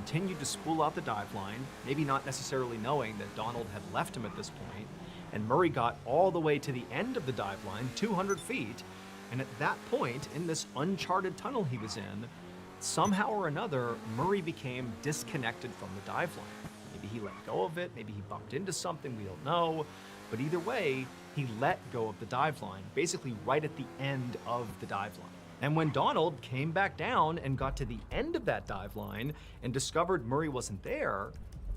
continued to spool out the dive line, maybe not necessarily knowing that Donald had left him at this point, and Murray got all the way to the end of the dive line, 200 feet, and at that point, in this uncharted tunnel he was in, somehow or another, Murray became disconnected from the dive line. Maybe he let go of it, maybe he bumped into something, we don't know, but either way, he let go of the dive line, basically right at the end of the dive line. And when Donald came back down and got to the end of that dive line and discovered Murray wasn't there,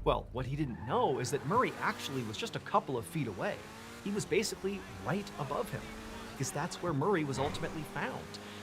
well, what he didn't know is that Murray actually was just a couple of feet away. He was basically right above him, because that's where Murray was ultimately found.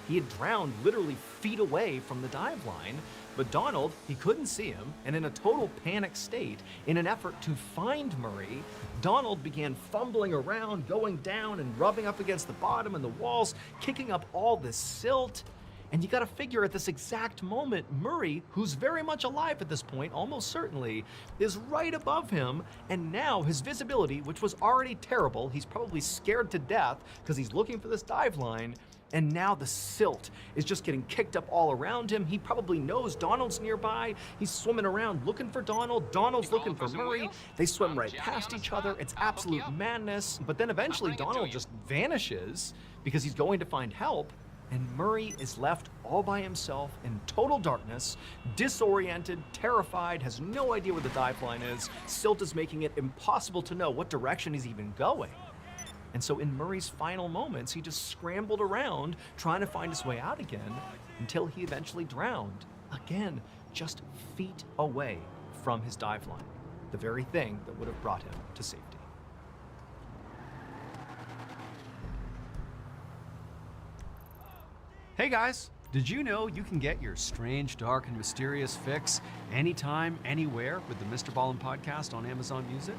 He had drowned literally feet away from the dive line, but Donald, he couldn't see him, and in a total panic state, in an effort to find Murray, Donald began fumbling around, going down and rubbing up against the bottom and the walls, kicking up all this silt. And you gotta figure at this exact moment, Murray, who's very much alive at this point, almost certainly, is right above him, and now his visibility, which was already terrible, he's probably scared to death because he's looking for this dive line, and now the silt is just getting kicked up all around him. He probably knows Donald's nearby. He's swimming around looking for Donald. Donald's looking for Murray. They swim right past each other. It's absolute madness. But then eventually Donald just vanishes because he's going to find help. And Murray is left all by himself in total darkness, disoriented, terrified, has no idea where the dive line is. Silt is making it impossible to know what direction he's even going. And so in Murray's final moments, he just scrambled around trying to find his way out again until he eventually drowned, again, just feet away from his dive line, the very thing that would have brought him to safety. Hey guys, did you know you can get your strange, dark, and mysterious fix anytime, anywhere with the Mr. Ballin podcast on Amazon Music?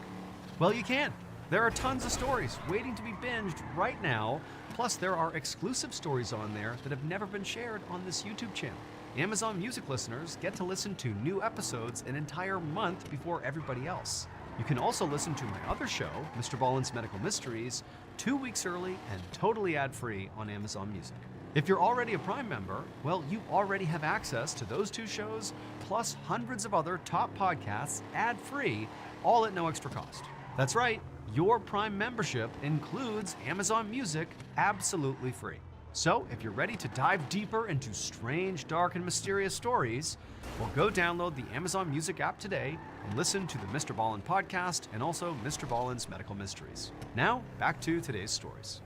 Well, you can. There are tons of stories waiting to be binged right now, plus there are exclusive stories on there that have never been shared on this YouTube channel. Amazon Music listeners get to listen to new episodes an entire month before everybody else. You can also listen to my other show, Mr. Ballin's Medical Mysteries, 2 weeks early and totally ad-free on Amazon Music. If you're already a Prime member, well, you already have access to those 2 shows, plus hundreds of other top podcasts ad-free, all at no extra cost. That's right. Your Prime membership includes Amazon Music absolutely free. So if you're ready to dive deeper into strange, dark, and mysterious stories, well, go download the Amazon Music app today and listen to the Mr. Ballin podcast and also Mr. Ballin's Medical Mysteries. Now, back to today's stories.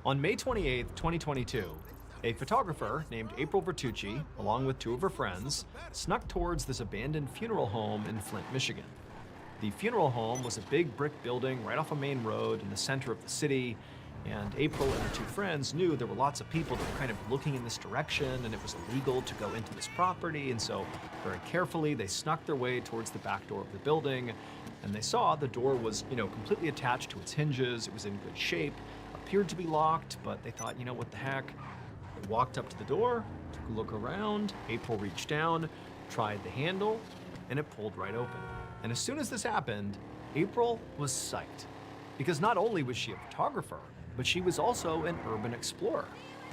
On May 28, 2022, a photographer named April Bertucci, along with 2 of her friends, snuck towards this abandoned funeral home in Flint, Michigan. The funeral home was a big brick building right off a main road in the center of the city, and April and her 2 friends knew there were lots of people that were kind of looking in this direction, and it was illegal to go into this property, and so very carefully they snuck their way towards the back door of the building, and they saw the door was, completely attached to its hinges. It was in good shape, appeared to be locked, but they thought, what the heck? They walked up to the door, took a look around. April reached down, tried the handle, and it pulled right open. And as soon as this happened, April was psyched. Because not only was she a photographer, but she was also an urban explorer,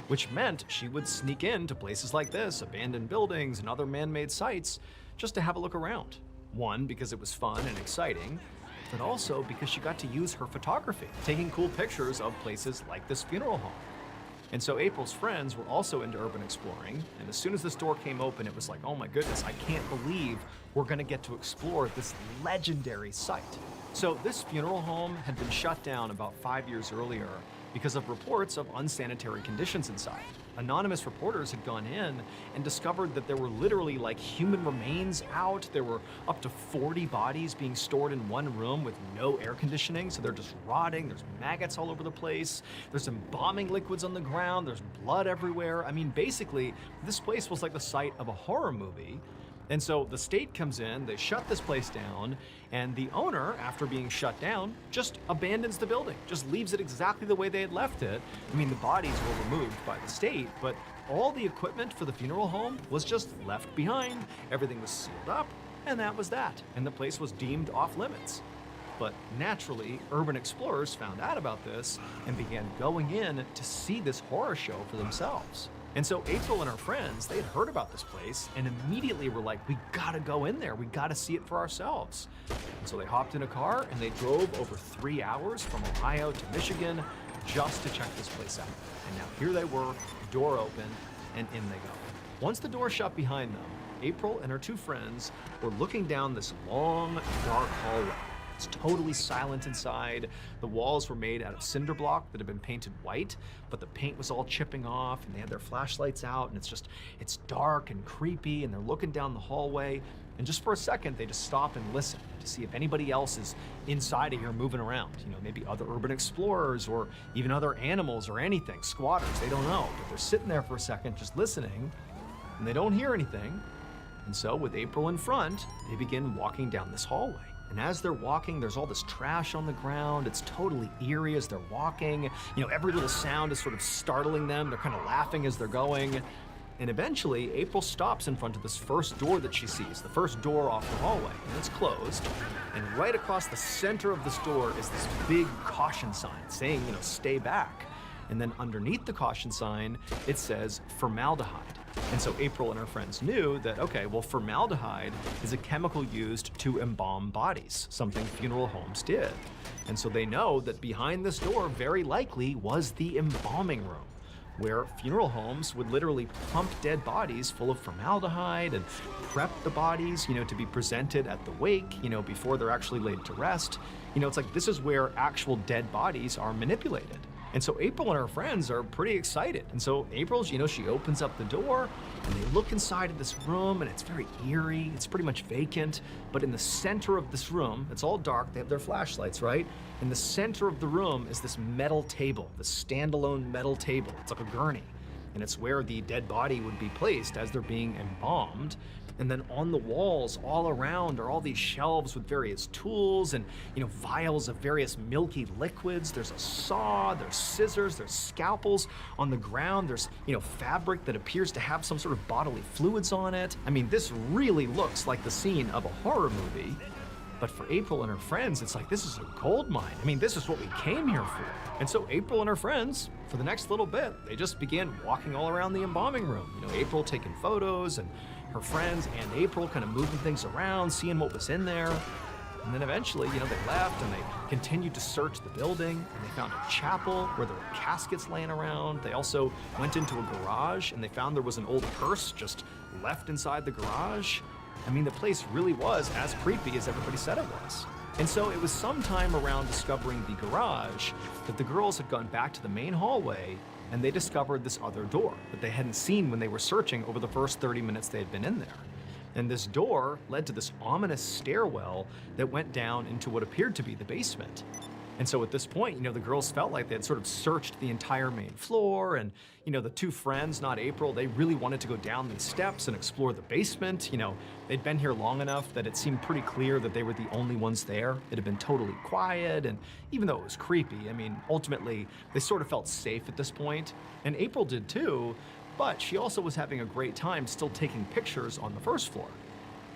which meant she would sneak into places like this, abandoned buildings and other man-made sites, just to have a look around. One, because it was fun and exciting, but also because she got to use her photography, taking cool pictures of places like this funeral home. And so April's friends were also into urban exploring, and as soon as this door came open, it was like, oh my goodness, I can't believe we're gonna get to explore this legendary site. So this funeral home had been shut down about 5 years earlier because of reports of unsanitary conditions inside. Anonymous reporters had gone in and discovered that there were literally like human remains out. There were up to 40 bodies being stored in one room with no air conditioning, so they're just rotting. There's maggots all over the place. There's embalming liquids on the ground. There's blood everywhere. I mean, basically, this place was like the site of a horror movie. And so the state comes in, they shut this place down, and the owner, after being shut down, just abandons the building, just leaves it exactly the way they had left it. I mean, the bodies were removed by the state, but all the equipment for the funeral home was just left behind. Everything was sealed up, and that was that. And the place was deemed off limits. But naturally, urban explorers found out about this and began going in to see this horror show for themselves. And so April and her friends, they had heard about this place and immediately were like, we gotta go in there, we gotta see it for ourselves. And so they hopped in a car and they drove over 3 hours from Ohio to Michigan just to check this place out. And now here they were, door open, and in they go. Once the door shut behind them, April and her two friends were looking down this long, dark hallway. It's totally silent inside. The walls were made out of cinder block that had been painted white, but the paint was all chipping off, and they had their flashlights out, and it's dark and creepy, and they're looking down the hallway. And just for a second, they just stop and listen to see if anybody else is inside of here moving around. You know, maybe other urban explorers or even other animals or anything, squatters, they don't know. But they're sitting there for a second just listening, and they don't hear anything. And so with April in front, they begin walking down this hallway. And as they're walking, there's all this trash on the ground. It's totally eerie as they're walking. You know, every little sound is sort of startling them. They're kind of laughing as they're going. And eventually, April stops in front of this first door that she sees, the first door off the hallway, and it's closed. And right across the center of this door is this big caution sign saying, you know, stay back. And then underneath the caution sign, it says formaldehyde. And so April and her friends knew that, okay, well, formaldehyde is a chemical used to embalm bodies, something funeral homes did. And so they know that behind this door very likely was the embalming room, where funeral homes would literally pump dead bodies full of formaldehyde and prep the bodies, you know, to be presented at the wake, you know, before they're actually laid to rest. You know, it's like this is where actual dead bodies are manipulated. And so April and her friends are pretty excited. And so April's, you know, she opens up the door and they look inside of this room and it's very eerie. It's pretty much vacant. But in the center of this room, it's all dark. They have their flashlights, right? In the center of the room is this metal table, this standalone metal table. It's like a gurney. And it's where the dead body would be placed as they're being embalmed. And then on the walls all around are all these shelves with various tools and, you know, vials of various milky liquids. There's a saw, there's scissors, there's scalpels. On the ground, there's, you know, fabric that appears to have some sort of bodily fluids on it. I mean, this really looks like the scene of a horror movie. But for April and her friends, it's like, this is a gold mine. I mean, this is what we came here for. And so April and her friends, for the next little bit, they just began walking all around the embalming room. You know, April taking photos and her friends and April kind of moving things around, seeing what was in there. And then eventually, you know, they left and they continued to search the building and they found a chapel where there were caskets laying around. They also went into a garage and they found there was an old hearse just left inside the garage. I mean, the place really was as creepy as everybody said it was. And so it was sometime around discovering the garage that the girls had gone back to the main hallway and they discovered this other door that they hadn't seen when they were searching over the first 30 minutes they had been in there. And this door led to this ominous stairwell that went down into what appeared to be the basement. And so at this point, you know, the girls felt like they had sort of searched the entire main floor and, you know, the two friends, not April, they really wanted to go down these steps and explore the basement. You know, they'd been here long enough that it seemed pretty clear that they were the only ones there. It had been totally quiet, and even though it was creepy, I mean, ultimately, they sort of felt safe at this point. And April did too, but she also was having a great time still taking pictures on the first floor.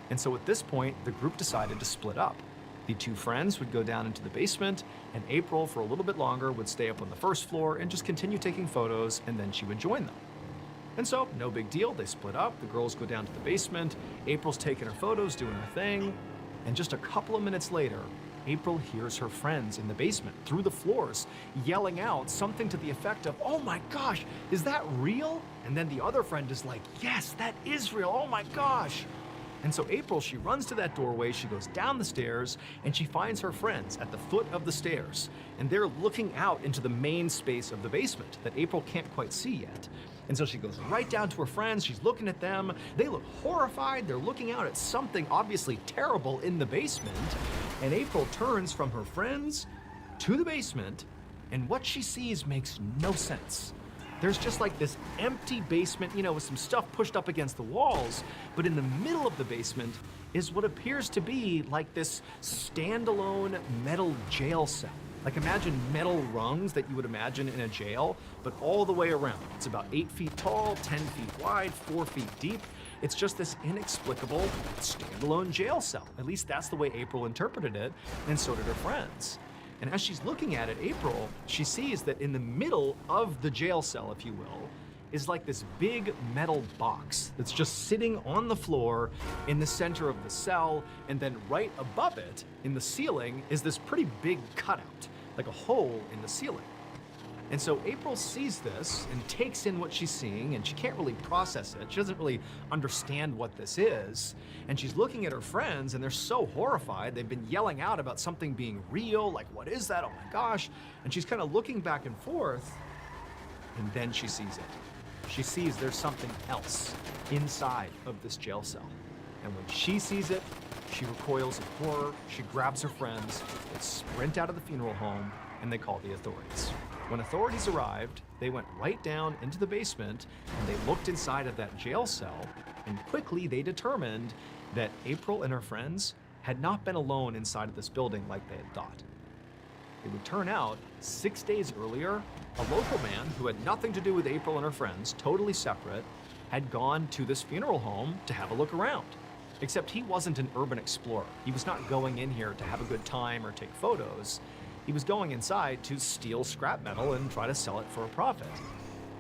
And so at this point, the group decided to split up. The two friends would go down into the basement, and April, for a little bit longer, would stay up on the first floor and just continue taking photos, and then she would join them. And so, no big deal, they split up, the girls go down to the basement, April's taking her photos, doing her thing, and just a couple of minutes later, April hears her friends in the basement, through the floors, yelling out something to the effect of, "Oh my gosh, is that real?" And then the other friend is like, "Yes, that is real, oh my gosh." And so April, she runs to that doorway, she goes down the stairs, and she finds her friends at the foot of the stairs. And they're looking out into the main space of the basement that April can't quite see yet. And so she goes right down to her friends, she's looking at them, they look horrified, they're looking out at something obviously terrible in the basement. And April turns from her friends to the basement, and what she sees makes no sense. There's just like this empty basement, you know, with some stuff pushed up against the walls, but in the middle of the basement is what appears to be like this standalone metal jail cell. Like imagine metal rungs that you would imagine in a jail, but all the way around. It's about 8 feet tall, 10 feet wide, 4 feet deep, It's just this inexplicable, standalone jail cell. At least that's the way April interpreted it, and so did her friends. And as she's looking at it, April, she sees that in the middle of the jail cell, if you will, is like this big metal box that's just sitting on the floor in the center of the cell, and then right above it, in the ceiling, is this pretty big cutout, like a hole in the ceiling. And so April sees this and takes in what she's seeing, and she can't really process it. She doesn't really understand what this is. And she's looking at her friends, and they're so horrified. They've been yelling out about something being real, like, what is that? Oh my gosh. And she's kind of looking back and forth, and then she sees it. She sees there's something else inside of this jail cell. And when she sees it, she recoils in horror. She grabs her friends, they sprint out of the funeral home, and they call the authorities. When authorities arrived, they went right down into the basement and they looked inside of that jail cell, and quickly they determined that April and her friends had not been alone inside of this building like they had thought. It would turn out 6 days earlier, a local man who had nothing to do with April and her friends, totally separate, had gone to this funeral home to have a look around. Except he wasn't an urban explorer. He was not going in here to have a good time or take photos. He was going inside to steal scrap metal and try to sell it for a profit.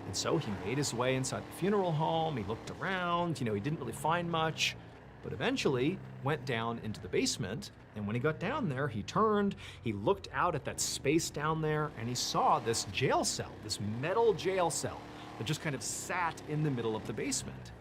And so he made his way inside the funeral home, he looked around, he didn't really find much, but eventually went down into the basement, and when he got down there, he turned, he looked out at that space down there, and he saw this jail cell, this metal jail cell, that just kind of sat in the middle of the basement.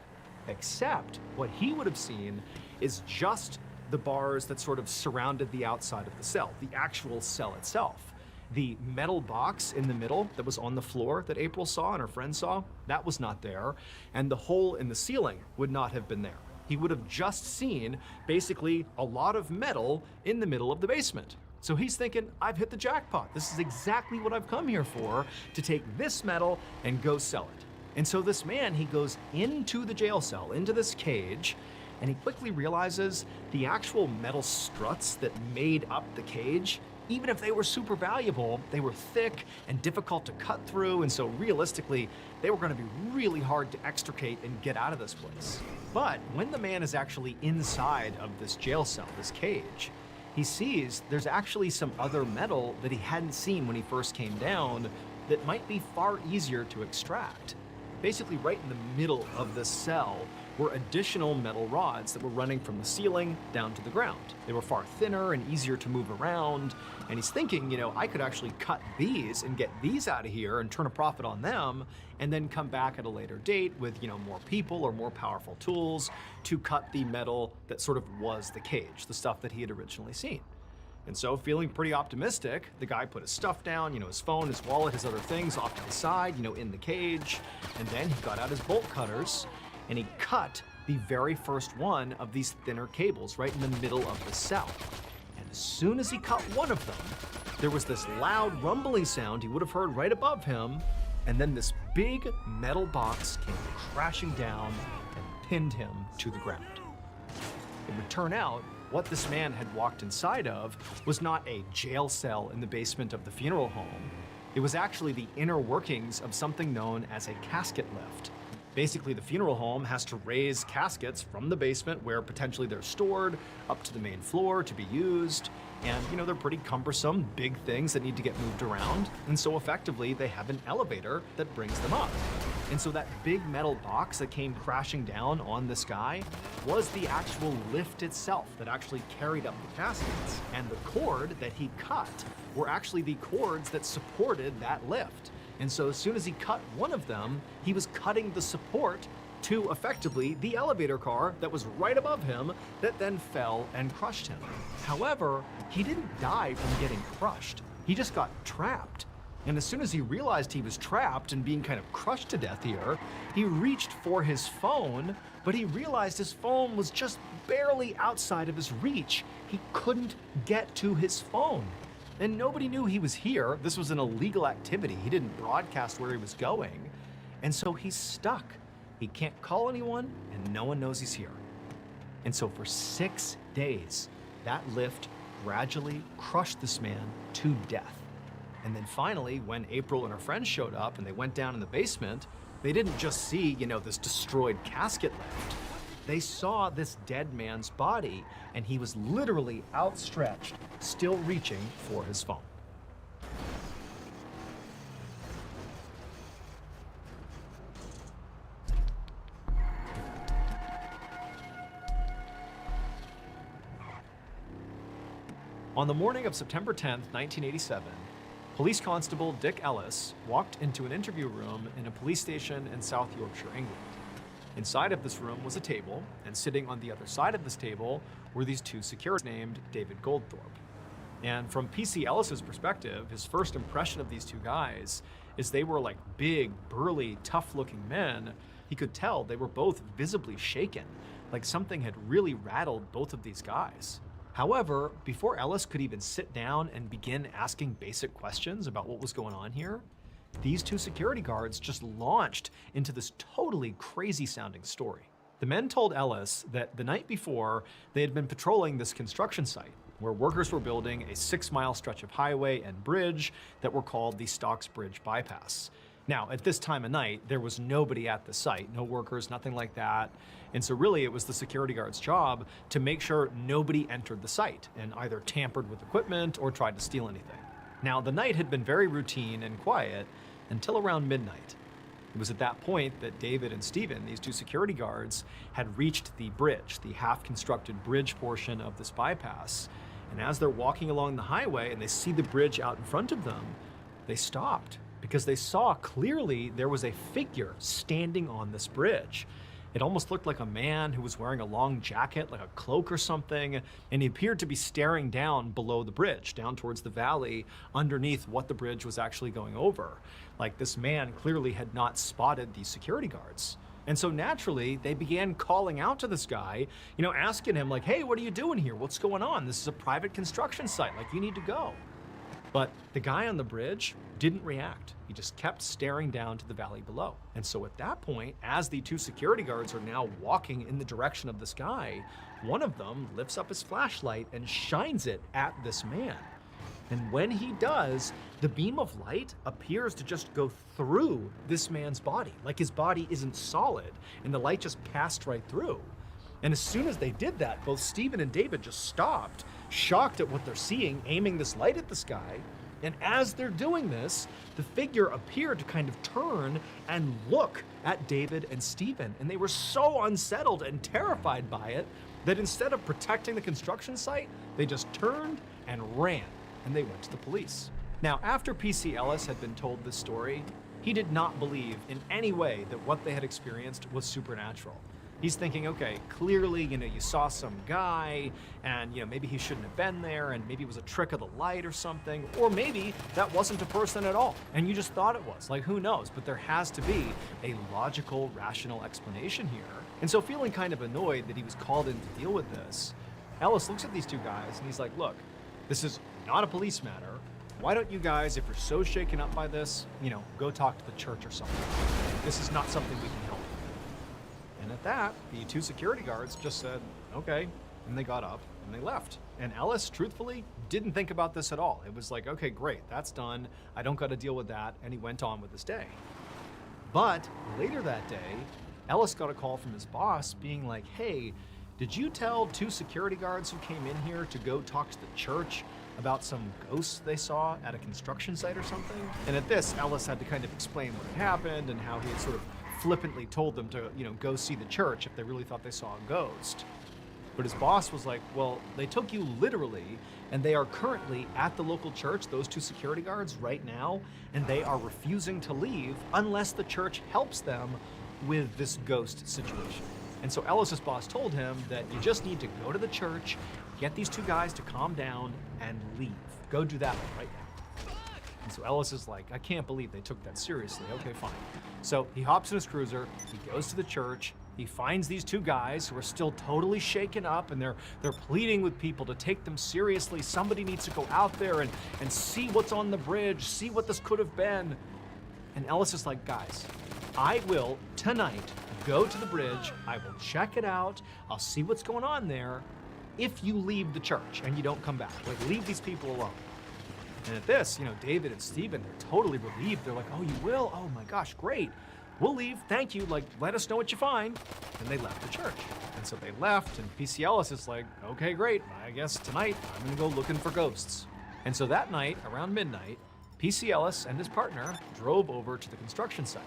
Except what he would have seen is just the bars that sort of surrounded the outside of the cell, the actual cell itself. The metal box in the middle that was on the floor that April saw and her friend saw, that was not there, and the hole in the ceiling would not have been there. He would have just seen basically a lot of metal in the middle of the basement. So he's thinking, I've hit the jackpot. This is exactly what I've come here for, to take this metal and go sell it. And so this man, he goes into the jail cell, into this cage, and he quickly realizes the actual metal struts that made up the cage, even if they were super valuable, they were thick and difficult to cut through, and so realistically, they were going to be really hard to extricate and get out of this place. But when the man is actually inside of this jail cell, this cage, he sees there's actually some other metal that he hadn't seen when he first came down that might be far easier to extract. Basically, right in the middle of the cell were additional metal rods that were running from the ceiling down to the ground. They were far thinner and easier to move around, and he's thinking, I could actually cut these and get these out of here and turn a profit on them, and then come back at a later date with, more people or more powerful tools to cut the metal that sort of was the cage, the stuff that he had originally seen. And so, feeling pretty optimistic, the guy put his stuff down, his phone, his wallet, his other things off to the side, in the cage, and then he got out his bolt cutters and he cut the very first one of these thinner cables right in the middle of the cell. And as soon as he cut one of them, there was this loud rumbling sound he would have heard right above him, and then this big metal box came crashing down and pinned him to the ground. It would turn out what this man had walked inside of was not a jail cell in the basement of the funeral home. It was actually the inner workings of something known as a casket lift. Basically, the funeral home has to raise caskets from the basement where potentially they're stored up to the main floor to be used. And, they're pretty cumbersome, big things that need to get moved around. And so effectively, they have an elevator that brings them up. And so that big metal box that came crashing down on this guy was the actual lift itself that actually carried up the caskets. And the cord that he cut were actually the cords that supported that lift. And so as soon as he cut one of them, he was cutting the support to effectively the elevator car that was right above him that then fell and crushed him. However, he didn't die from getting crushed. He just got trapped. And as soon as he realized he was trapped and being kind of crushed to death here, he reached for his phone, but he realized his phone was just barely outside of his reach. He couldn't get to his phone. And nobody knew he was here. This was an illegal activity. He didn't broadcast where he was going. And so he's stuck. He can't call anyone, and no one knows he's here. And so for 6 days, that lift gradually crushed this man to death. And then finally, when April and her friends showed up and they went down in the basement, they didn't just see, this destroyed casket lift. they saw this dead man's body, and he was literally outstretched, still reaching for his phone. On the morning of September 10th, 1987, Police Constable Dick Ellis walked into an interview room in a police station in South Yorkshire, England. Inside of this room was a table, and sitting on the other side of this table were these two securities named David Goldthorpe. And from PC Ellis's perspective, his first impression of these two guys is they were like big, burly, tough-looking men. He could tell they were both visibly shaken, like something had really rattled both of these guys. However, before Ellis could even sit down and begin asking basic questions about what was going on here, these two security guards just launched into this totally crazy sounding story. The men told Ellis that the night before, they had been patrolling this construction site where workers were building a 6-mile stretch of highway and bridge that were called the Stocks Bridge Bypass. Now, at this time of night, there was nobody at the site, no workers, nothing like that. And so really it was the security guard's job to make sure nobody entered the site and either tampered with equipment or tried to steal anything. Now, the night had been very routine and quiet until around midnight. It was at that point that David and Stephen, these two security guards, had reached the bridge, the half-constructed bridge portion of this bypass. And as they're walking along the highway and they see the bridge out in front of them, they stopped because they saw clearly there was a figure standing on this bridge. It almost looked like a man who was wearing a long jacket, like a cloak or something, and he appeared to be staring down below the bridge, down towards the valley, underneath what the bridge was actually going over. Like this man clearly had not spotted the security guards. And so naturally, they began calling out to this guy, asking him like, hey, what are you doing here? What's going on? This is a private construction site, like you need to go. But the guy on the bridge didn't react. He just kept staring down to the valley below. And so at that point, as the two security guards are now walking in the direction of this guy, one of them lifts up his flashlight and shines it at this man. And when he does, the beam of light appears to just go through this man's body, like his body isn't solid, and the light just passed right through. And as soon as they did that, both Stephen and David just stopped, shocked at what they're seeing, aiming this light at the sky. And as they're doing this, the figure appeared to kind of turn and look at David and Stephen. And they were so unsettled and terrified by it that instead of protecting the construction site, they just turned and ran, and they went to the police. Now, after PC Ellis had been told this story, he did not believe in any way that what they had experienced was supernatural. He's thinking, okay, clearly, you saw some guy and, maybe he shouldn't have been there and maybe it was a trick of the light or something, or maybe that wasn't a person at all and you just thought it was. Like, who knows? But there has to be a logical, rational explanation here. And so feeling kind of annoyed that he was called in to deal with this, Ellis looks at these two guys and he's like, look, this is not a police matter. Why don't you guys, if you're so shaken up by this, go talk to the church or something. This is not something we can help. And at that, the two security guards just said, okay, and they got up and they left. And Ellis, truthfully, didn't think about this at all. It was like, okay, great, that's done. I don't got to deal with that. And he went on with his day. But later that day, Ellis got a call from his boss being like, hey, did you tell two security guards who came in here to go talk to the church about some ghosts they saw at a construction site or something? And at this, Ellis had to kind of explain what had happened and how he had sort of flippantly told them to, go see the church if they really thought they saw a ghost. But his boss was like, well, they took you literally, and they are currently at the local church, those two security guards right now, and they are refusing to leave unless the church helps them with this ghost situation. And so Ellis's boss told him that you just need to go to the church, get these two guys to calm down, and leave. Go do that right now. And so Ellis is like, I can't believe they took that seriously. Okay, fine. So he hops in his cruiser, he goes to the church, he finds these two guys who are still totally shaken up, and they're pleading with people to take them seriously. Somebody needs to go out there and see what's on the bridge, see what this could have been. And Ellis is like, guys, I will tonight go to the bridge, I will check it out, I'll see what's going on there if you leave the church and you don't come back. Like, leave these people alone. And at this, David and Stephen, they're totally relieved. They're like, oh, you will? Oh my gosh, great. we'll leave, thank you, like, let us know what you find. And they left the church. And so they left, and PC Ellis is like, okay, great, I guess tonight I'm gonna go looking for ghosts. And so that night, around midnight, PC Ellis and his partner drove over to the construction site.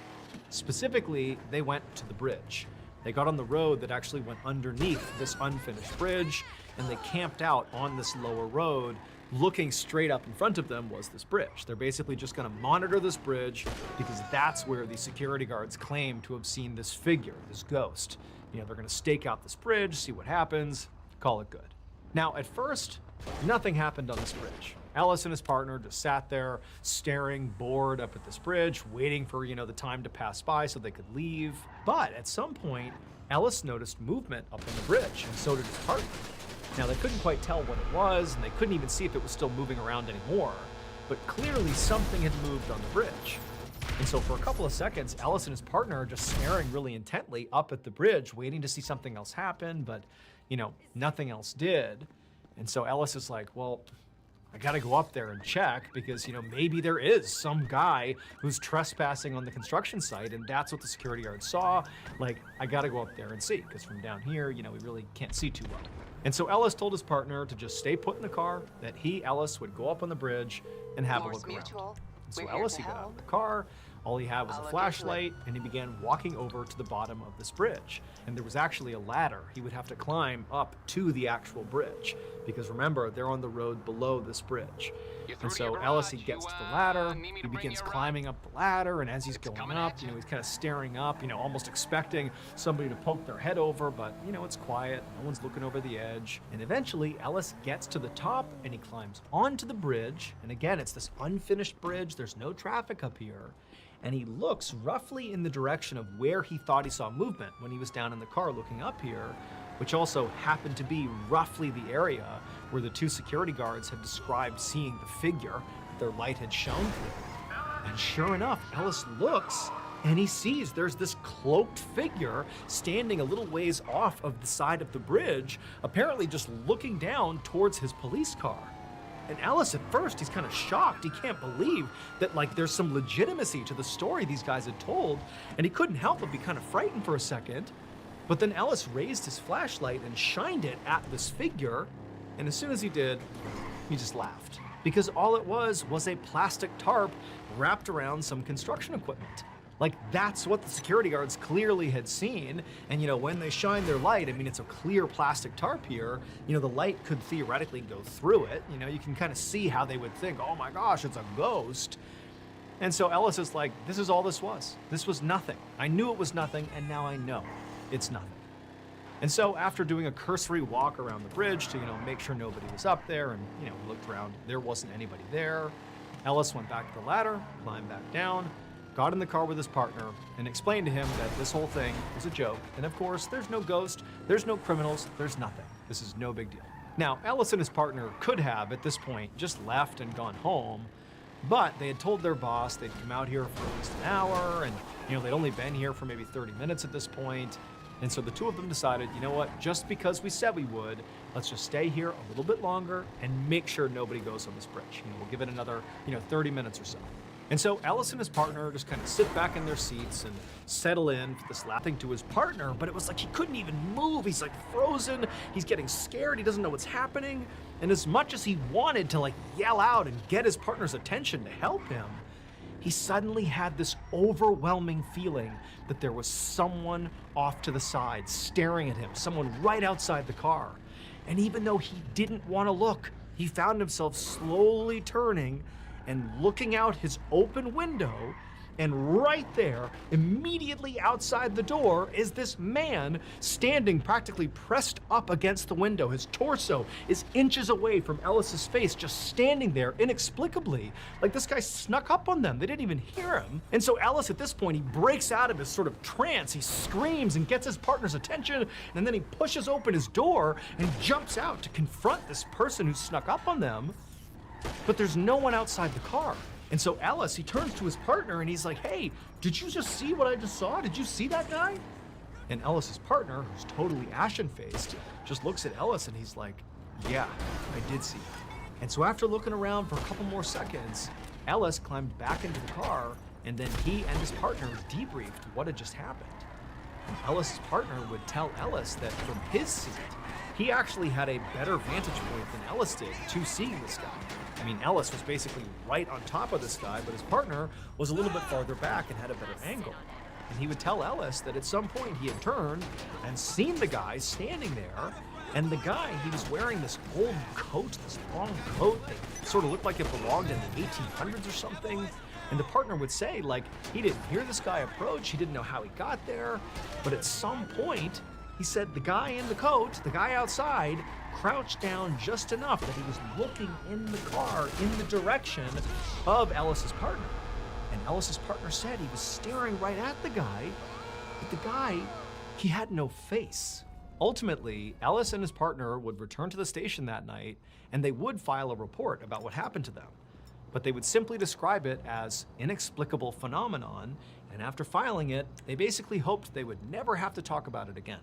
Specifically, they went to the bridge. They got on the road that actually went underneath this unfinished bridge, and they camped out on this lower road. Looking straight up in front of them was this bridge. They're basically just gonna monitor this bridge because that's where the security guards claim to have seen this figure, this ghost. You know, they're gonna stake out this bridge, see what happens, call it good. Now, at first, nothing happened on this bridge. Ellis and his partner just sat there, staring, bored up at this bridge, waiting for, the time to pass by so they could leave. But at some point, Ellis noticed movement up on the bridge, and so did his partner. Now, they couldn't quite tell what it was, and they couldn't even see if it was still moving around anymore, but clearly something had moved on the bridge. And so for a couple of seconds, Ellis and his partner are just staring really intently up at the bridge, waiting to see something else happen, but, nothing else did. And so Ellis is like, well, I gotta go up there and check because, maybe there is some guy who's trespassing on the construction site, and that's what the security guard saw. Like, I gotta go up there and see, because from down here, we really can't see too well. And so Ellis told his partner to just stay put in the car, that he, Ellis, would go up on the bridge and have a look around. And so Ellis, he got out of the car, all he had was a flashlight, and he began walking over to the bottom of this bridge. And there was actually a ladder he would have to climb up to the actual bridge, because remember, they're on the road below this bridge. And so Ellis, he gets to the ladder, he begins climbing up the ladder, and as he's going up, he's kind of staring up, almost expecting somebody to poke their head over, but, it's quiet, no one's looking over the edge. And eventually, Ellis gets to the top, and he climbs onto the bridge, and again, it's this unfinished bridge, there's no traffic up here, and he looks roughly in the direction of where he thought he saw movement when he was down in the car looking up here, which also happened to be roughly the area where the two security guards had described seeing the figure that their light had shone through. And sure enough, Ellis looks and he sees there's this cloaked figure standing a little ways off of the side of the bridge, apparently just looking down towards his police car. And Ellis, at first, he's kind of shocked. He can't believe that, there's some legitimacy to the story these guys had told, and he couldn't help but be kind of frightened for a second. But then Ellis raised his flashlight and shined it at this figure, and as soon as he did, he just laughed. Because all it was a plastic tarp wrapped around some construction equipment. That's what the security guards clearly had seen. And, when they shine their light, it's a clear plastic tarp here. The light could theoretically go through it. You can kind of see how they would think, oh my gosh, it's a ghost. And so Ellis is like, this is all this was. This was nothing. I knew it was nothing, and now I know it's nothing. And so after doing a cursory walk around the bridge to, make sure nobody was up there, and, we looked around, there wasn't anybody there, Ellis went back to the ladder, climbed back down, got in the car with his partner, and explained to him that this whole thing was a joke. And of course, there's no ghost, there's no criminals, there's nothing. This is no big deal. Now, Ellis and his partner could have, at this point, just left and gone home, but they had told their boss they'd come out here for at least an hour, and, they'd only been here for maybe 30 minutes at this point. And so the two of them decided, you know what, just because we said we would, let's just stay here a little bit longer and make sure nobody goes on this bridge. We'll give it another, 30 minutes or so. And so Ellis and his partner just kind of sit back in their seats and settle in for this laughing to his partner, but it was like he couldn't even move. He's frozen. He's getting scared. He doesn't know what's happening. And as much as he wanted to yell out and get his partner's attention to help him, he suddenly had this overwhelming feeling that there was someone off to the side staring at him, someone right outside the car. And even though he didn't want to look, he found himself slowly turning and looking out his open window, and right there, immediately outside the door, is this man standing practically pressed up against the window. His torso is inches away from Ellis's face, just standing there inexplicably. This guy snuck up on them. They didn't even hear him. And so Ellis, at this point, he breaks out of his sort of trance. He screams and gets his partner's attention, and then he pushes open his door and jumps out to confront this person who snuck up on them. But there's no one outside the car. And so Ellis, he turns to his partner and he's like, hey, did you just see what I just saw? Did you see that guy? And Ellis's partner, who's totally ashen-faced, just looks at Ellis and he's like, yeah, I did see it. And so after looking around for a couple more seconds, Ellis climbed back into the car and then he and his partner debriefed what had just happened. And Ellis's partner would tell Ellis that from his seat, he actually had a better vantage point than Ellis did to seeing this guy. I mean, Ellis was basically right on top of this guy, but his partner was a little bit farther back and had a better angle. And he would tell Ellis that at some point he had turned and seen the guy standing there, and the guy, he was wearing this old coat, this long coat that sort of looked like it belonged in the 1800s or something. And the partner would say, like, he didn't hear this guy approach, he didn't know how he got there, but at some point, he said the guy in the coat, the guy outside, crouched down just enough that he was looking in the car in the direction of Ellis's partner. And Ellis's partner said he was staring right at the guy, but the guy, he had no face. Ultimately, Ellis and his partner would return to the station that night, and they would file a report about what happened to them. But they would simply describe it as inexplicable phenomenon, and after filing it, they basically hoped they would never have to talk about it again.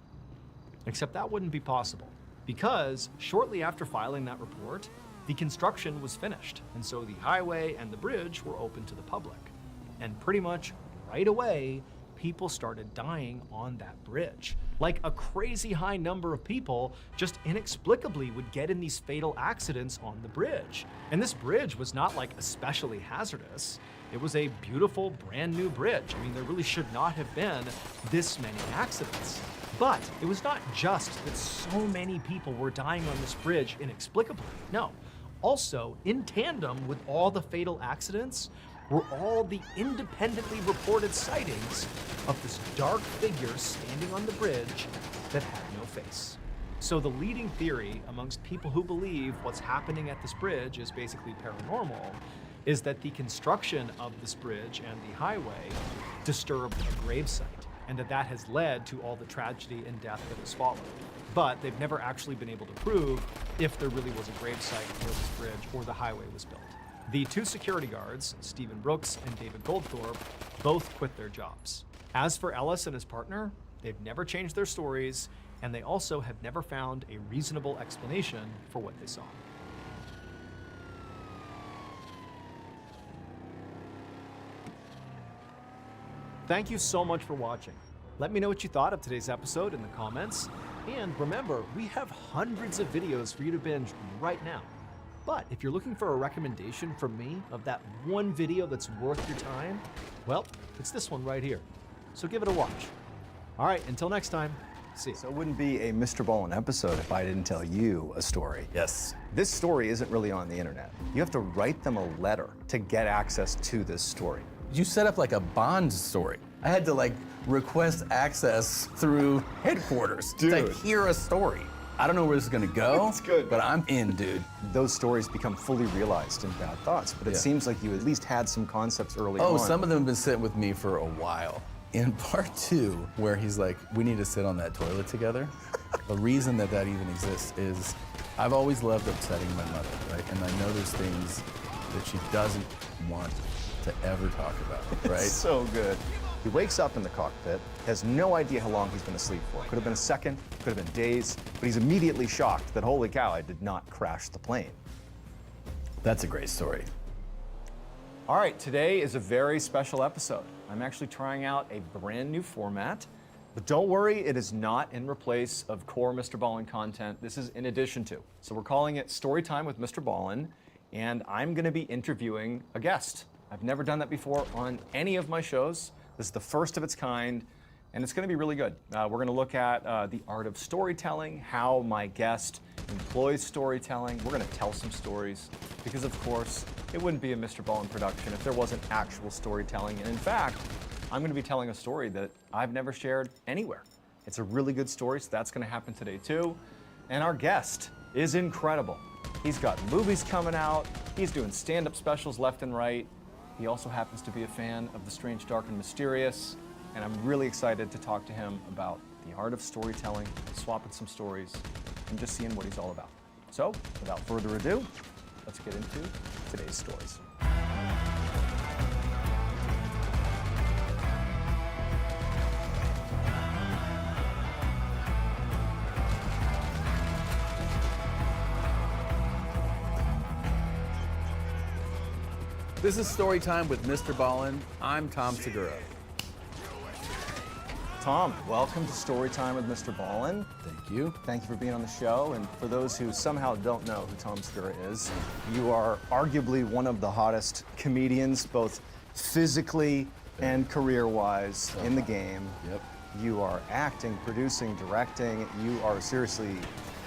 Except that wouldn't be possible, because shortly after filing that report, the construction was finished, and so the highway and the bridge were open to the public. And pretty much right away, people started dying on that bridge. Like a crazy high number of people just inexplicably would get in these fatal accidents on the bridge. And this bridge was not like especially hazardous. It was a beautiful, brand new bridge. I mean, there really should not have been this many accidents. But it was not just that so many people were dying on this bridge inexplicably. No. Also, in tandem with all the fatal accidents, were all the independently reported sightings of this dark figure standing on the bridge that had no face. So the leading theory amongst people who believe what's happening at this bridge is basically paranormal is that the construction of this bridge and the highway disturbed a gravesite, and that has led to all the tragedy and death that has followed. But they've never actually been able to prove if there really was a gravesite where this bridge or the highway was built. The two security guards, Stephen Brooks and David Goldthorpe, both quit their jobs. As for Ellis and his partner, they've never changed their stories, and they also have never found a reasonable explanation for what they saw. Thank you so much for watching. Let me know what you thought of today's episode in the comments. And remember, we have hundreds of videos for you to binge right now. But if you're looking for a recommendation from me of that one video that's worth your time, well, it's this one right here. So give it a watch. All right, until next time, see you. So it wouldn't be a Mr. Ballin episode if I didn't tell you a story. Yes. This story isn't really on the internet. You have to write them a letter to get access to this story. You set up like a Bond story. I had to like request access through headquarters to hear a story. I don't know where this is gonna go, It's good. but I'm in, dude. Those stories become fully realized in Bad Thoughts, but it seems like you at least had some concepts early on. Oh, some of them have been sitting with me for a while. In part 2, where he's like, we need to sit on that toilet together, the reason that that even exists is I've always loved upsetting my mother, right? And I know there's things that she doesn't want to ever talk about, right? It's so good. He wakes up in the cockpit, has no idea how long he's been asleep for. Could have been a second, could have been days, but he's immediately shocked that, holy cow, I did not crash the plane. That's a great story. All right, today is a very special episode. I'm actually trying out a brand new format, but don't worry, it is not in replace of core Mr. Ballin content. This is in addition to. So we're calling it Story Time with Mr. Ballin, and I'm gonna be interviewing a guest. I've never done that before on any of my shows. This is the first of its kind, and it's gonna be really good. We're gonna look at the art of storytelling, how my guest employs storytelling. We're gonna tell some stories, because of course, it wouldn't be a Mr. Ballin production if there wasn't actual storytelling. And in fact, I'm gonna be telling a story that I've never shared anywhere. It's a really good story, so that's gonna happen today too. And our guest is incredible. He's got movies coming out, he's doing stand-up specials left and right. He also happens to be a fan of The Strange, Dark, and Mysterious, and I'm really excited to talk to him about the art of storytelling, swapping some stories, and just seeing what he's all about. So, without further ado, let's get into today's stories. This is Storytime with Mr. Ballin. I'm Tom Segura. Tom, welcome to Storytime with Mr. Ballin. Thank you. Thank you for being on the show. And for those who somehow don't know who Tom Segura is, you are arguably one of the hottest comedians, both physically and career-wise in the game. Yep. You are acting, producing, directing. You are seriously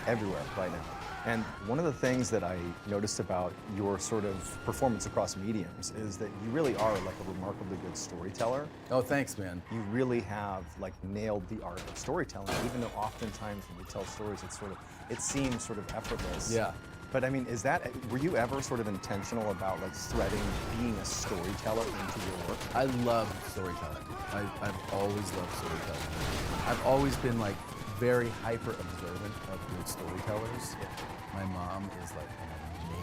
everywhere right now. And one of the things that I noticed about your sort of performance across mediums is that you really are like a remarkably good storyteller. Oh, thanks, man. You really have like nailed the art of storytelling, even though oftentimes when you tell stories, it seems sort of effortless. Yeah. But I mean, were you ever sort of intentional about like threading being a storyteller into your work? I love storytelling. I've always loved storytelling. I've always been like very hyper observant of good storytellers. Yeah. My mom is like an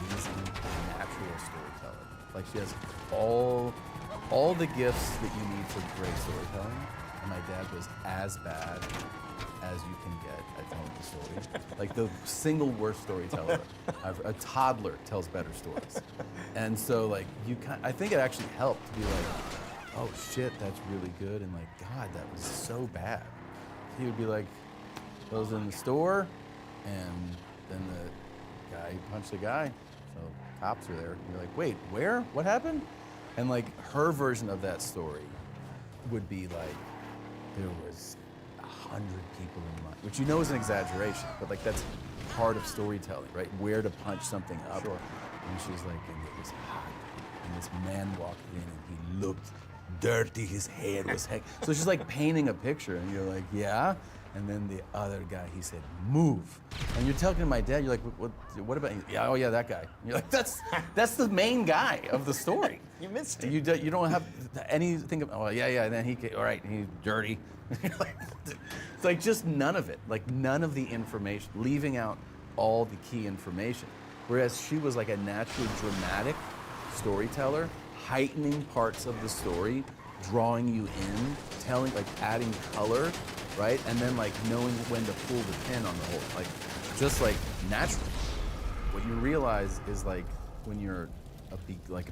amazing natural storyteller. Like she has all the gifts that you need for great storytelling. And my dad was as bad as you can get at telling the story. Like the single worst storyteller. A toddler tells better stories. And so like I think it actually helped to be like, oh shit, that's really good. And like, God, that was so bad. He would be like, I was in the store, and then the guy punched the guy, so cops are there. And you're like, wait, where? What happened? And like her version of that story would be like, there was 100 people in line, which you know is an exaggeration, but like that's part of storytelling, right? Where to punch something up. Sure. And she's like, and it was hot, and this man walked in, and he looked dirty, his head was hanging. So she's like painting a picture, and you're like, yeah? And then the other guy, he said, move. And you're talking to my dad, you're like, what about, yeah, oh yeah, that guy. And you're like, that's the main guy of the story. You missed it. You don't have anything, oh yeah, and then he, all right, he's dirty. It's like just none of it, like none of the information, leaving out all the key information. Whereas she was like a naturally dramatic storyteller, heightening parts of the story, drawing you in, telling, like adding color, right? And then like knowing when to pull the pin on the whole, like just like natural. What you realize is like when you're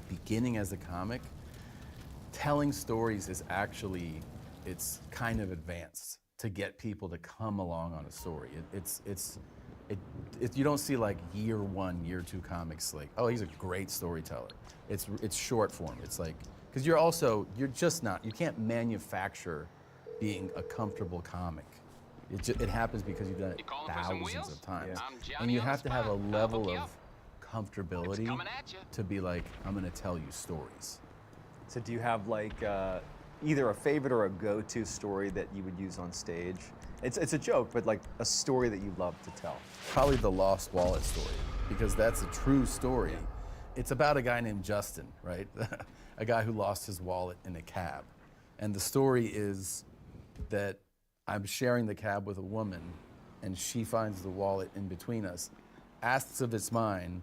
beginning as a comic, telling stories is actually, it's kind of advanced to get people to come along on a story. You don't see like year 1, year 2 comics like, oh, he's a great storyteller. It's short form. It's like, because you can't manufacture being a comfortable comic. It happens because you've done it thousands of times. Yeah. And you have to have a level of comfortability to be like, I'm gonna tell you stories. So do you have like either a favorite or a go-to story that you would use on stage? It's a joke, but like a story that you love to tell. Probably the lost wallet story, because that's a true story. It's about a guy named Justin, right? A guy who lost his wallet in a cab. And the story is that I'm sharing the cab with a woman, and she finds the wallet in between us, asks if it's mine.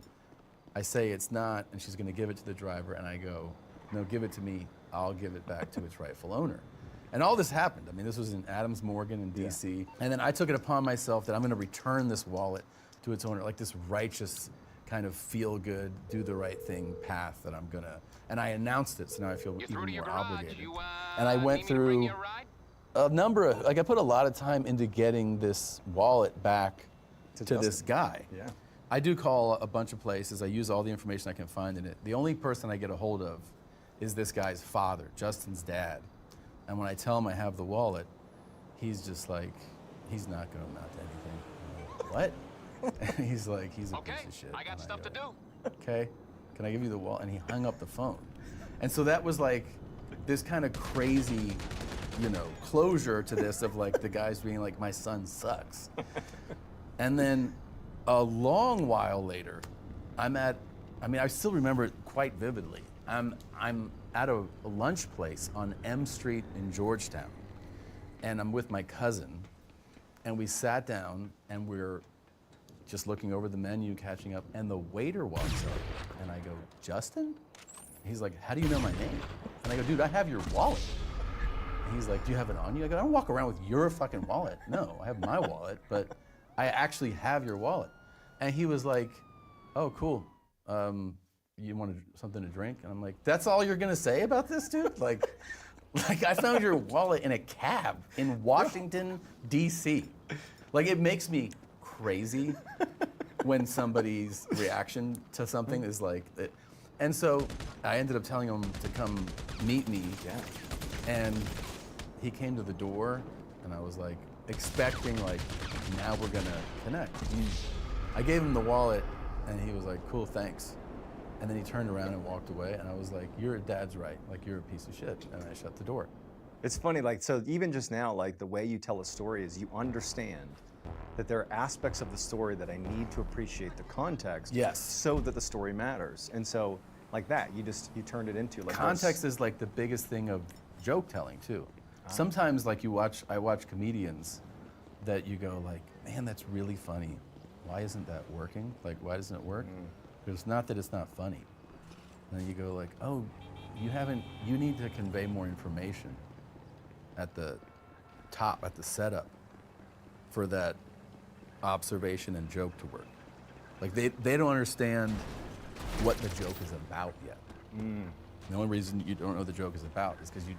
I say it's not, and she's gonna give it to the driver, and I go, no, give it to me. I'll give it back to its rightful owner. And all this happened. I mean, this was in Adams Morgan in DC. Yeah. And then I took it upon myself that I'm gonna return this wallet to its owner, like this righteous kind of feel good, do the right thing path that I'm gonna, and I announced it, so now I feel even more obligated. And I went through a number of, like I put a lot of time into getting this wallet back to this guy. Yeah. I do call a bunch of places, I use all the information I can find in it. The only person I get a hold of is this guy's father, Justin's dad. And when I tell him I have the wallet, he's just like, he's not gonna amount to anything. I'm like, what? And he's like, he's a piece of shit. I got stuff to do. Okay, can I give you the wallet? And he hung up the phone. And so that was like this kind of crazy, closure to this of like the guys being like, my son sucks. And then a long while later, I still remember it quite vividly. I'm at a lunch place on M Street in Georgetown, and I'm with my cousin, and we sat down and we're just looking over the menu, catching up, and the waiter walks up, and I go, Justin? He's like, how do you know my name? And I go, dude, I have your wallet. And he's like, do you have it on you? I go, I don't walk around with your fucking wallet. No, I have my wallet, but I actually have your wallet. And he was like, oh, cool. you want something to drink? And I'm like, that's all you're gonna say about this, dude? Like I found your wallet in a cab in Washington, D.C. Like, it makes me crazy when somebody's reaction to something is like it. And so I ended up telling him to come meet me. Yeah. And he came to the door, and I was like, expecting like, now we're gonna connect. I gave him the wallet, and he was like, cool, thanks. And then he turned around and walked away, and I was like, your dad's right, like, you're a piece of shit. And I shut the door. It's funny, like, so even just now, like, the way you tell a story is you understand that there are aspects of the story that I need to appreciate the context, Yes. so that the story matters. And so, like that, you turned it into like Context is like the biggest thing of joke telling too. Sometimes like I watch comedians that you go like, man, that's really funny. Why isn't that working? Like, why doesn't it work? It's not that it's not funny. And then you go like, oh, you need to convey more information at the top, at the setup for that observation and joke to work. Like they don't understand what the joke is about yet. The only reason you don't know what the joke is about is because you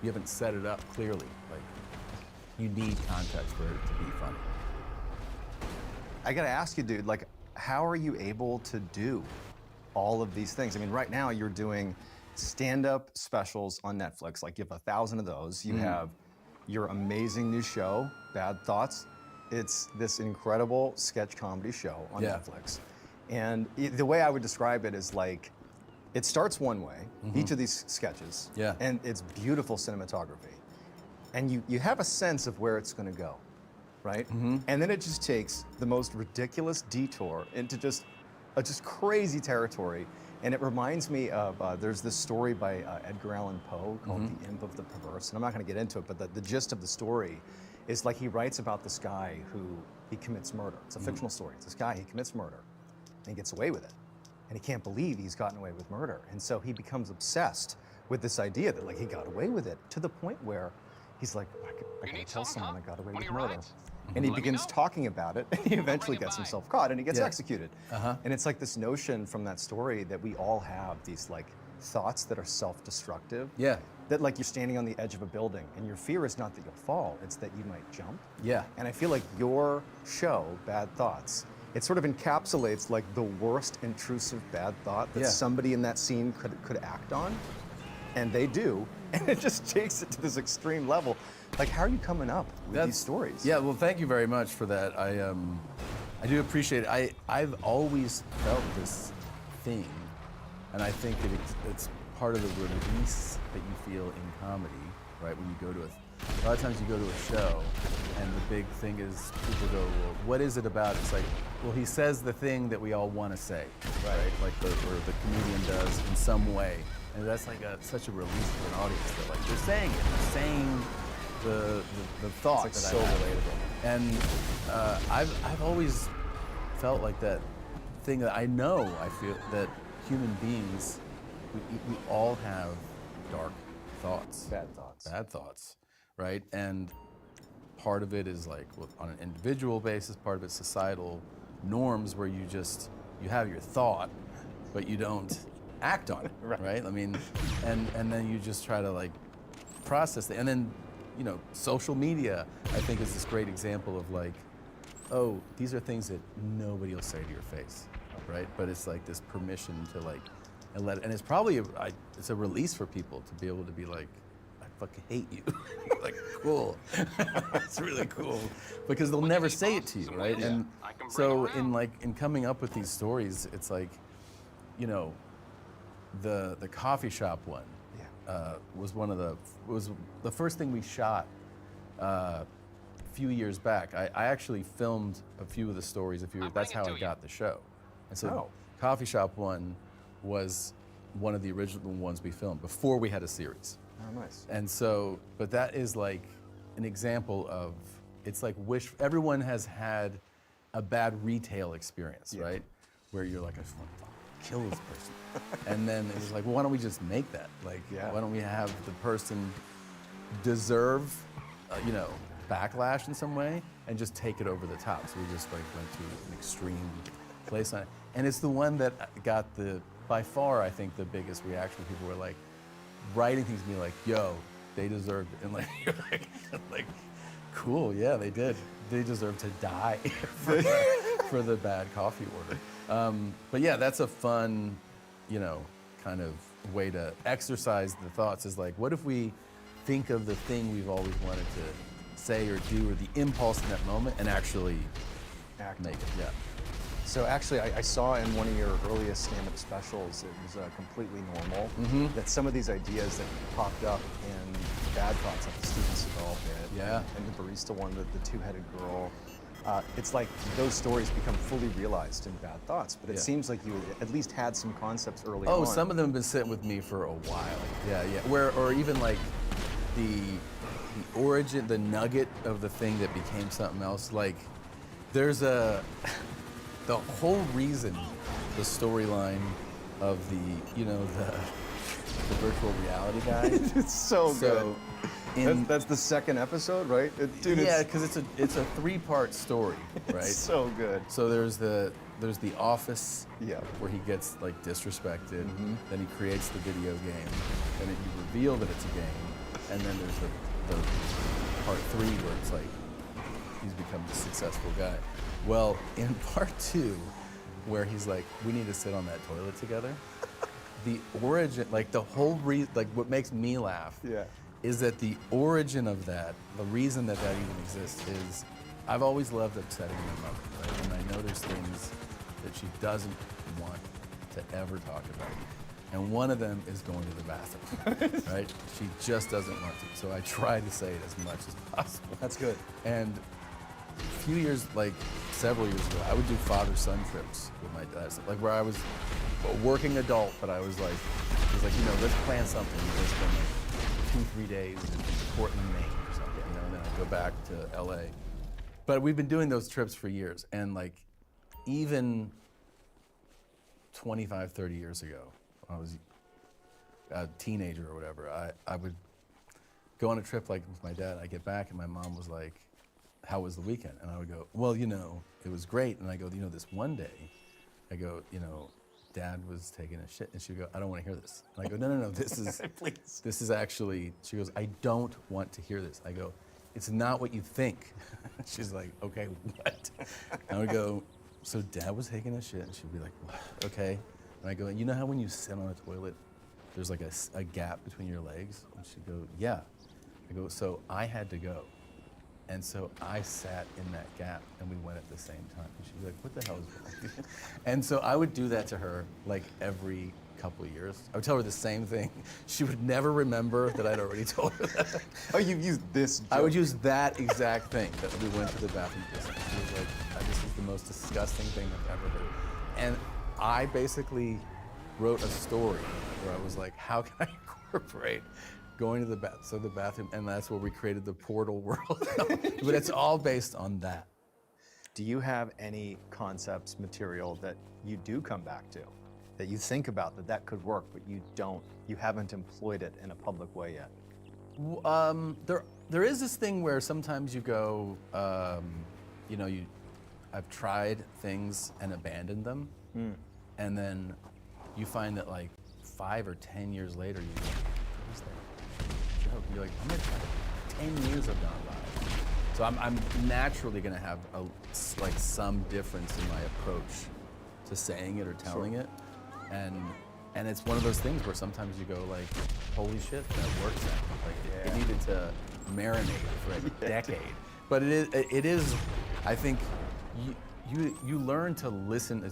haven't set it up clearly. Like, you need context for it to be funny. I gotta ask you, dude, like, how are you able to do all of these things? I mean, right now you're doing stand-up specials on Netflix, like you have 1,000 of those. You have your amazing new show, Bad Thoughts. It's this incredible sketch comedy show on Netflix. And the way I would describe it is like, it starts one way, each of these sketches, and it's beautiful cinematography. And you have a sense of where it's gonna go, right? And then it just takes the most ridiculous detour into just crazy territory. And it reminds me of, there's this story by Edgar Allan Poe called The Imp of the Perverse. And I'm not gonna get into it, but the gist of the story is like he writes about this guy who he commits murder. It's a fictional story. It's this guy, he commits murder and he gets away with it. And he can't believe he's gotten away with murder. And so he becomes obsessed with this idea that like he got away with it, to the point where he's like, I gotta tell someone I got away with murder. And he begins talking about it, and he eventually gets himself caught, and he gets executed. And it's like this notion from that story that we all have these like thoughts that are self-destructive. That like you're standing on the edge of a building, and your fear is not that you'll fall, it's that you might jump. And I feel like your show, Bad Thoughts, it sort of encapsulates like the worst intrusive bad thought that somebody in that scene could act on. And they do, and it just takes it to this extreme level. Like, how are you coming up with these stories? Yeah, well, thank you very much for that. I do appreciate it. I've always felt this thing, and I think it's part of the release that you feel in comedy, right? When you go to a lot of times you go to a show, and the big thing is people go, well, what is it about? It's like, well, he says the thing that we all want to say, right? Like the comedian does in some way. And that's like such a release for an audience that like they're saying it, they're saying the thought it's that like I so have. relatable. And I've always felt like that thing that I feel that human beings, we all have dark thoughts. Bad thoughts, right? And part of it is like on an individual basis, part of it's societal norms where you have your thought, but you don't act on it, right? I mean, and then you just try to like process it. And then, social media, I think, is this great example of like, oh, these are things that nobody will say to your face, right? But it's like this permission to like, and it's probably, it's a release for people to be able to be like, I fucking hate you. Like, cool. It's really cool. Because they'll never say it to you, right? And so in coming up with these stories, it's like, the coffee shop one was was the first thing we shot a few years back. I actually filmed a few of the stories. That's how I got the show. And so coffee shop one was one of the original ones we filmed before we had a series. Oh, nice. And so, but that is like an example of, it's like everyone has had a bad retail experience, right? Where you're like, I just want to kill this person. And then it was like, well, why don't we just make that? Like, why don't we have the person deserve, backlash in some way and just take it over the top? So we just like went to an extreme place on it. And it's the one that got the by far, I think the biggest reaction, people were like writing things to me like, yo, they deserved it. And like, you're like, cool, yeah, they did. They deserve to die for the bad coffee order. But yeah, that's a fun, kind of way to exercise the thoughts is like, what if we think of the thing we've always wanted to say or do or the impulse in that moment and actually make it, yeah. So actually, I saw in one of your earliest stand-up specials, it was completely normal, that some of these ideas that popped up in Bad Thoughts, like the Steven Seagal bit, Yeah. and the barista one, the two-headed girl, it's like those stories become fully realized in Bad Thoughts, but it Yeah. seems like you at least had some concepts early on. Oh, some of them have been sitting with me for a while. Yeah, yeah. Or even like the origin, the nugget of the thing that became something else. Like, there's the whole reason, the storyline of the virtual reality guy. It's so good. That's the second episode, right? Dude, yeah, because it's a 3-part story, right? it's so good. So there's the office, Yeah. where he gets like disrespected. Then he creates the video game, and then you reveal that it's a game, and then there's the part 3 where it's like he's become a successful guy. Well, in part 2, where he's like, we need to sit on that toilet together. The origin, like the whole reason, like what makes me laugh, Yeah. is that the origin of that, the reason that even exists is, I've always loved upsetting my mother, right? And I know there's things that she doesn't want to ever talk about. And one of them is going to the bathroom, right? She just doesn't want to. So I try to say it as much as possible. That's good. And a few years, like several years ago, I would do father-son trips with my dad, so, like where I was a working adult, but I was like, let's plan something. We go spend like 2-3 days in Portland, Maine or something, and then I'd go back to LA. But we've been doing those trips for years, and like even 25, 30 years ago, when I was a teenager or whatever, I would go on a trip like with my dad. I get back and my mom was like, how was the weekend? And I would go, well, it was great. And I go, this one day, I go, Dad was taking a shit. And she'd go, I don't want to hear this. And I go, no, this is, Please. this is actually, she goes, I don't want to hear this. I go, it's not what you think. She's like, okay, what? And I would go, so Dad was taking a shit. And she'd be like, what? Okay. And I go, you know how when you sit on a toilet, there's like a gap between your legs? And she'd go, yeah. I go, so I had to go. And so I sat in that gap and we went at the same time. And she'd be like, what the hell is wrong with you? And so I would do that to her like every couple of years. I would tell her the same thing. She would never remember that I'd already told her that. Oh, you've used this joke. I would use that exact thing, that we went to the bathroom. She was like, this is the most disgusting thing I've ever heard. And I basically wrote a story where I was like, how can I incorporate going to the bathroom, and that's where we created the portal world. But it's all based on that. Do you have any concepts, material that you do come back to, that you think about that could work, but you haven't employed it in a public way yet? There is this thing where sometimes you go, I've tried things and abandoned them, and then you find that like 5 or 10 years later, you go, what was that joke? You're like, I'm gonna try it. 10 years have gone by. So I'm naturally gonna have some difference in my approach to saying it or telling it, and it's one of those things where sometimes you go like, holy shit, that worked now. Like it needed to marinate for a decade. But it is, I think, you learn to listen.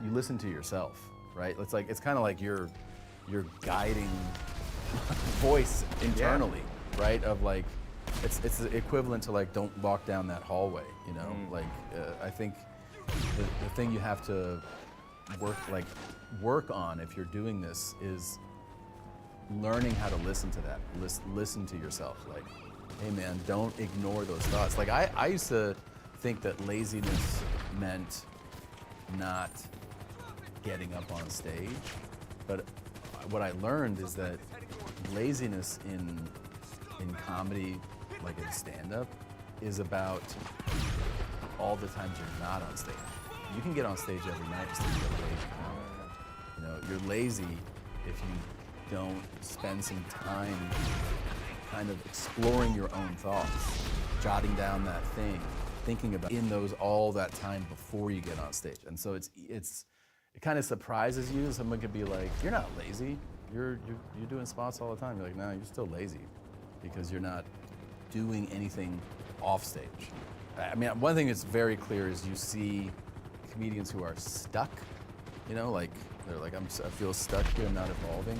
You listen to yourself, right? It's kind of like your guiding voice internally, right? Of like, it's equivalent to like, don't walk down that hallway, I think the thing you have to work on if you're doing this is learning how to listen to that. Listen to yourself. Like, hey man, don't ignore those thoughts. Like I used to think that laziness meant not getting up on stage, but what I learned is that laziness in comedy, like in stand-up, is about all the times you're not on stage. You can get on stage every night and still feel lazy. you're lazy if you don't spend some time kind of exploring your own thoughts, jotting down that thing, thinking about in those all that time before you get on stage. And so it kind of surprises you. Someone could be like, "You're not lazy. You're doing spots all the time." You're like, "No, you're still lazy because you're not doing anything off stage." I mean, one thing that's very clear is you see comedians who are stuck. You know, like they're like, I feel stuck here, I'm not evolving.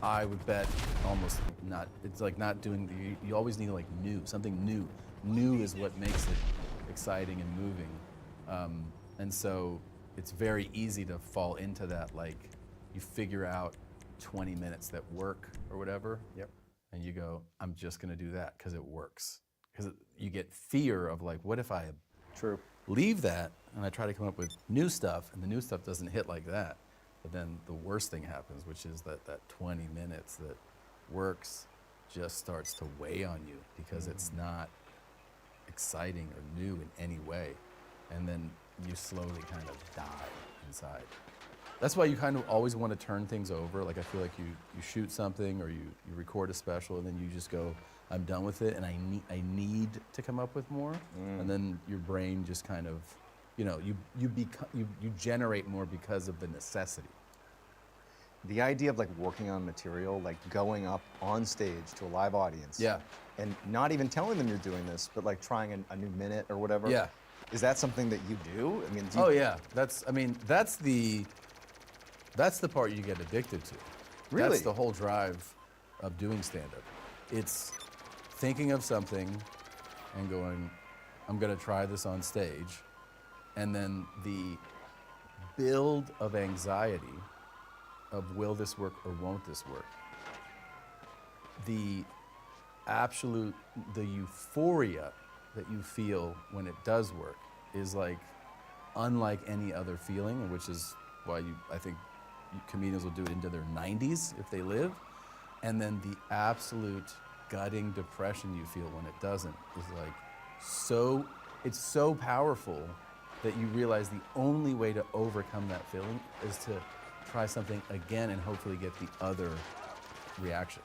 I would bet almost not. It's like not doing the. You always need like something new. New is what makes it exciting and moving, and so it's very easy to fall into that. Like you figure out 20 minutes that work or whatever. Yep. And you go, I'm just gonna do that because it works. Because you get fear of like, what if I True. leave that and I try to come up with new stuff and the new stuff doesn't hit like that. But then the worst thing happens, which is that 20 minutes that works just starts to weigh on you because it's not exciting or new in any way. And then you slowly kind of die inside. That's why you kind of always want to turn things over. Like I feel like you shoot something or you record a special and then you just go, I'm done with it and I need to come up with more. And then your brain just kind of, you know, you generate more because of the necessity. The idea of like working on material, like going up on stage to a live audience. Yeah. And not even telling them you're doing this, but like trying a new minute or whatever. Yeah. Is that something that you do? I mean, Oh yeah, that's the part you get addicted to. Really? That's the whole drive of doing stand-up. It's thinking of something and going, I'm gonna try this on stage, and then the build of anxiety of will this work or won't this work? The euphoria that you feel when it does work is like unlike any other feeling, which is why I think comedians will do it into their 90s if they live. And then the absolute gutting depression you feel when it doesn't is like it's so powerful that you realize the only way to overcome that feeling is to try something again and hopefully get the other reaction.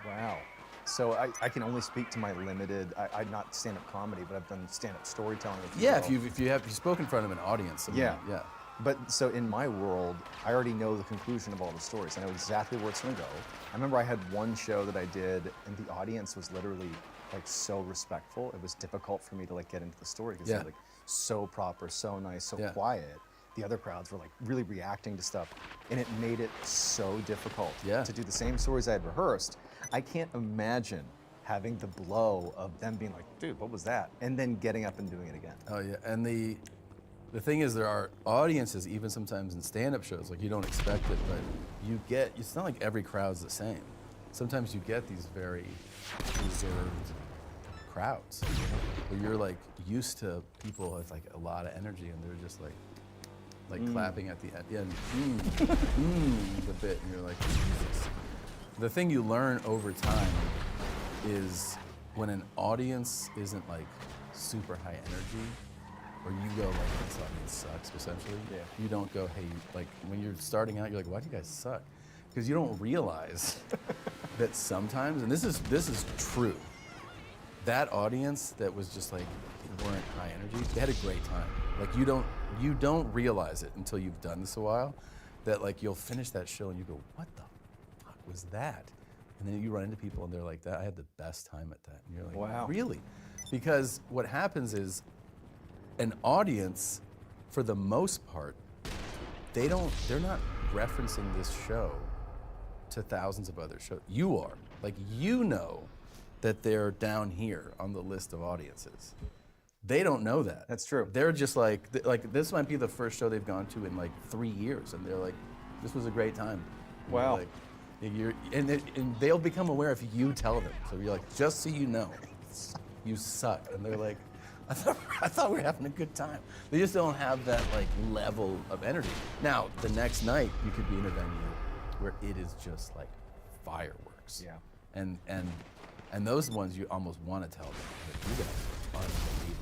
Wow. So I can only speak to my limited, I'm not stand-up comedy, but I've done stand-up storytelling. Yeah, if you spoke in front of an audience. I mean, Yeah. Yeah. But so in my world, I already know the conclusion of all the stories. I know exactly where it's gonna go. I remember I had one show that I did and the audience was literally like so respectful. It was difficult for me to like get into the story because Yeah. they're like so proper, so nice, so Yeah. quiet. The other crowds were like really reacting to stuff and it made it so difficult Yeah. to do the same stories I had rehearsed. I can't imagine having the blow of them being like, dude, what was that? And then getting up and doing it again. Oh yeah, and the thing is, there are audiences even sometimes in stand-up shows, like you don't expect it, but it's not like every crowd's the same. Sometimes you get these very reserved crowds where you're like used to people with like a lot of energy and they're just like clapping at the end, the bit, and you're like, Jesus. The thing you learn over time is when an audience isn't like super high energy, or you go like, this audience sucks, essentially. Yeah. You don't go, hey, like when you're starting out, you're like, why do you guys suck? Because you don't realize that sometimes, and this is true, that audience that was just like, weren't high energy, they had a great time. Like you don't realize it until you've done this a while, that like you'll finish that show and you go, what the fuck was that? And then you run into people and they're like, I had the best time at that. And you're like, wow. Really? Because what happens is an audience, for the most part, they're not referencing this show to thousands of other shows. You are. Like you know that they're down here on the list of audiences. They don't know that. That's true. They're just like this might be the first show they've gone to in like 3 years, and they're like, this was a great time. And Wow. and they'll become aware if you tell them. So you're like, just so you know, you suck. And they're like, I thought we were having a good time. They just don't have that like level of energy. Now, the next night you could be in a venue where it is just like fireworks. Yeah. And those ones you almost want to tell them, like, you guys are unbelievable.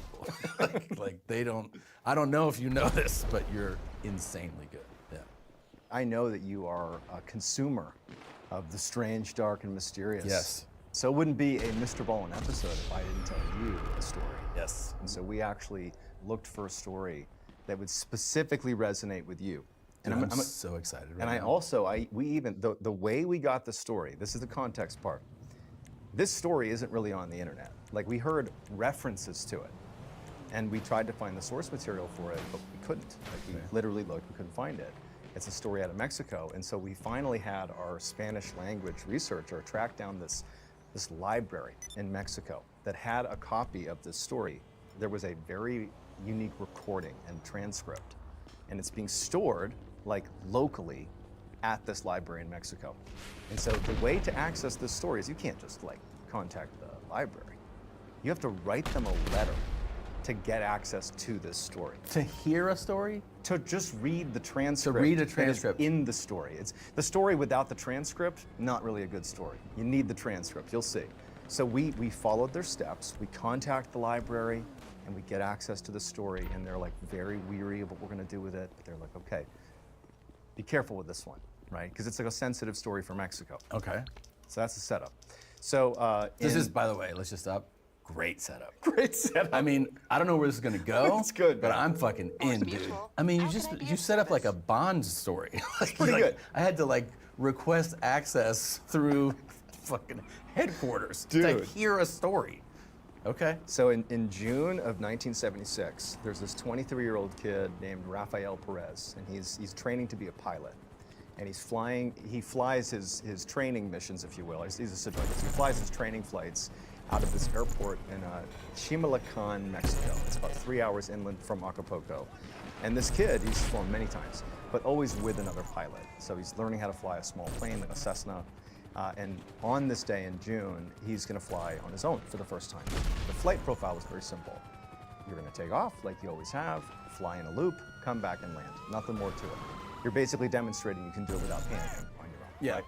like they don't. I don't know if you know this, but you're insanely good. Yeah. I know that you are a consumer of the strange, dark, and mysterious. Yes. So it wouldn't be a Mr. Ballin episode if I didn't tell you a story. Yes. And so we actually looked for a story that would specifically resonate with you. And I'm so excited right And now. we even, the way we got the story, this is the context part. This story isn't really on the internet. Like, we heard references to it. And we tried to find the source material for it, but we couldn't. Like, we literally looked, we couldn't find it. It's a story out of Mexico. And so we finally had our Spanish language researcher track down this library in Mexico that had a copy of this story. There was a very unique recording and transcript. And it's being stored, like, locally at this library in Mexico. And so the way to access this story is you can't just, like, contact the library. You have to write them a letter to get access to this story. To hear a story? To just read the transcript. To read a that is transcript. in the story. It's the story without the transcript, not really a good story. You need the transcript, you'll see. So we followed their steps, we contact the library, and we get access to the story, and they're like very weary of what we're gonna do with it, but they're like, okay, be careful with this one, right? Because it's like a sensitive story for Mexico. Okay. So that's the setup. So This is, by the way, let's just stop. Great setup. great setup. I mean, I don't know where this is gonna go. It's good, but man. I'm fucking in, dude. I mean, you set up like a Bond story. pretty good. I had to like request access through fucking headquarters to Dude. hear a story. Okay. So in June of 1976, there's this 23-year-old kid named Rafael Perez, and he's training to be a pilot. And he flies his training missions, if you will. He's a civilian. So he flies his training flights out of this airport in Chimalacán, Mexico. It's about 3 hours inland from Acapulco. And this kid, he's flown many times, but always with another pilot. So he's learning how to fly a small plane, like a Cessna. And on this day in June, he's gonna fly on his own for the first time. The flight profile was very simple. You're gonna take off like you always have, fly in a loop, come back and land. Nothing more to it. You're basically demonstrating you can do it without panicking on your own. Yeah. Right?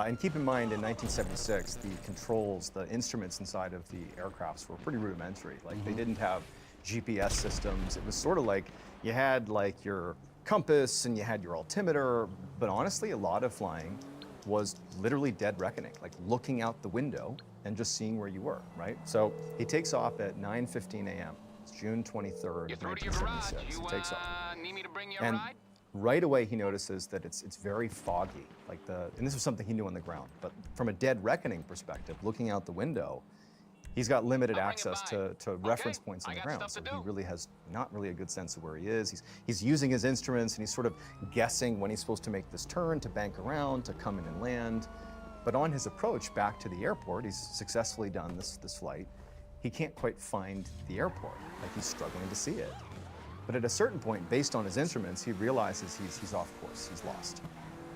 And keep in mind, in 1976, the controls, the instruments inside of the aircrafts were pretty rudimentary. Like, they didn't have GPS systems. It was sort of like you had like your compass and you had your altimeter, but honestly, a lot of flying was literally dead reckoning, like looking out the window and just seeing where you were, right? So he takes off at 9:15 a.m. It's June 23rd, 1976. He takes off. Need me to bring you a And ride? right away he notices that it's very foggy, and this was something he knew on the ground, but from a dead reckoning perspective, looking out the window, he's got limited I'll bring access it to by. reference Okay, points on I the got ground, stuff so to he do. really has not really a good sense of where he is. He's using his instruments and he's sort of guessing when he's supposed to make this turn, to bank around, to come in and land. But on his approach back to the airport, he's successfully done this flight, he can't quite find the airport, like he's struggling to see it. But at a certain point, based on his instruments, he realizes he's off course, he's lost.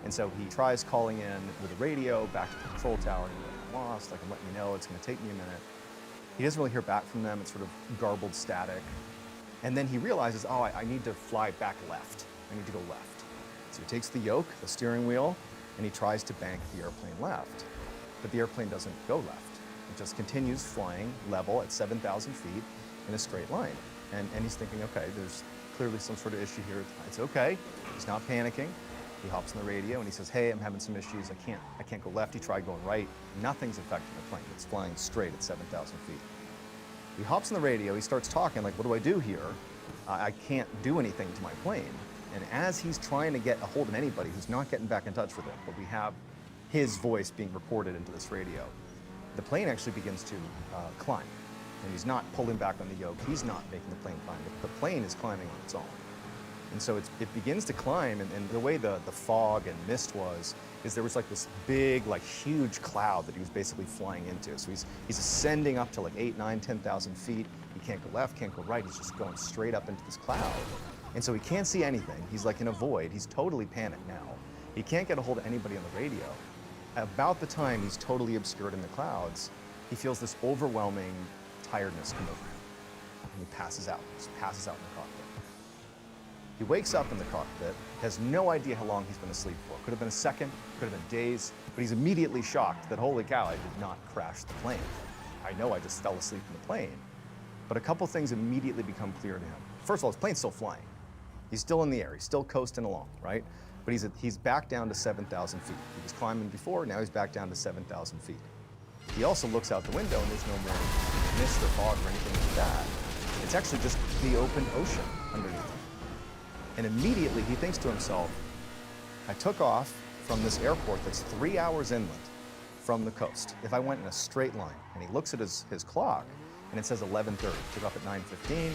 And so he tries calling in with a radio back to the control tower, and he's like, I'm lost, like, I'm letting you know, it's gonna take me a minute. He doesn't really hear back from them, it's sort of garbled static. And then he realizes, oh, I need to fly back left. I need to go left. So he takes the yoke, the steering wheel, and he tries to bank the airplane left. But the airplane doesn't go left. It just continues flying level at 7,000 feet in a straight line. And he's thinking, okay, there's clearly some sort of issue here. It's okay. He's not panicking. He hops on the radio and he says, hey, I'm having some issues. I can't go left. He tried going right. Nothing's affecting the plane. It's flying straight at 7,000 feet. He hops on the radio. He starts talking like, what do I do here? I can't do anything to my plane. And as he's trying to get a hold of anybody who's not getting back in touch with him, but we have his voice being recorded into this radio, the plane actually begins to climb. And he's not pulling back on the yoke. He's not making the plane climb. The plane is climbing on its own. And so it begins to climb, and the way the fog and mist was, is there was like this big, like huge cloud that he was basically flying into. So he's ascending up to like 8, 9, 10,000 feet. He can't go left, can't go right. He's just going straight up into this cloud. And so he can't see anything. He's like in a void. He's totally panicked now. He can't get a hold of anybody on the radio. About the time he's totally obscured in the clouds, he feels this overwhelming tiredness come over him. And he passes out. Just passes out in the cockpit. He wakes up in the cockpit, has no idea how long he's been asleep for. Could have been a second, could have been days, but he's immediately shocked that, holy cow, I did not crash the plane. I know I just fell asleep in the plane. But a couple things immediately become clear to him. First of all, his plane's still flying. He's still in the air, he's still coasting along, right? but he's back down to 7,000 feet. He was climbing before, now he's back down to 7,000 feet. He also looks out the window and there's no more mist or fog or anything like that. It's actually just the open ocean underneath him. And immediately he thinks to himself, I took off from this airport that's 3 hours inland from the coast. If I went in a straight line, and he looks at his clock, and it says 11:30. Took off at 9:15,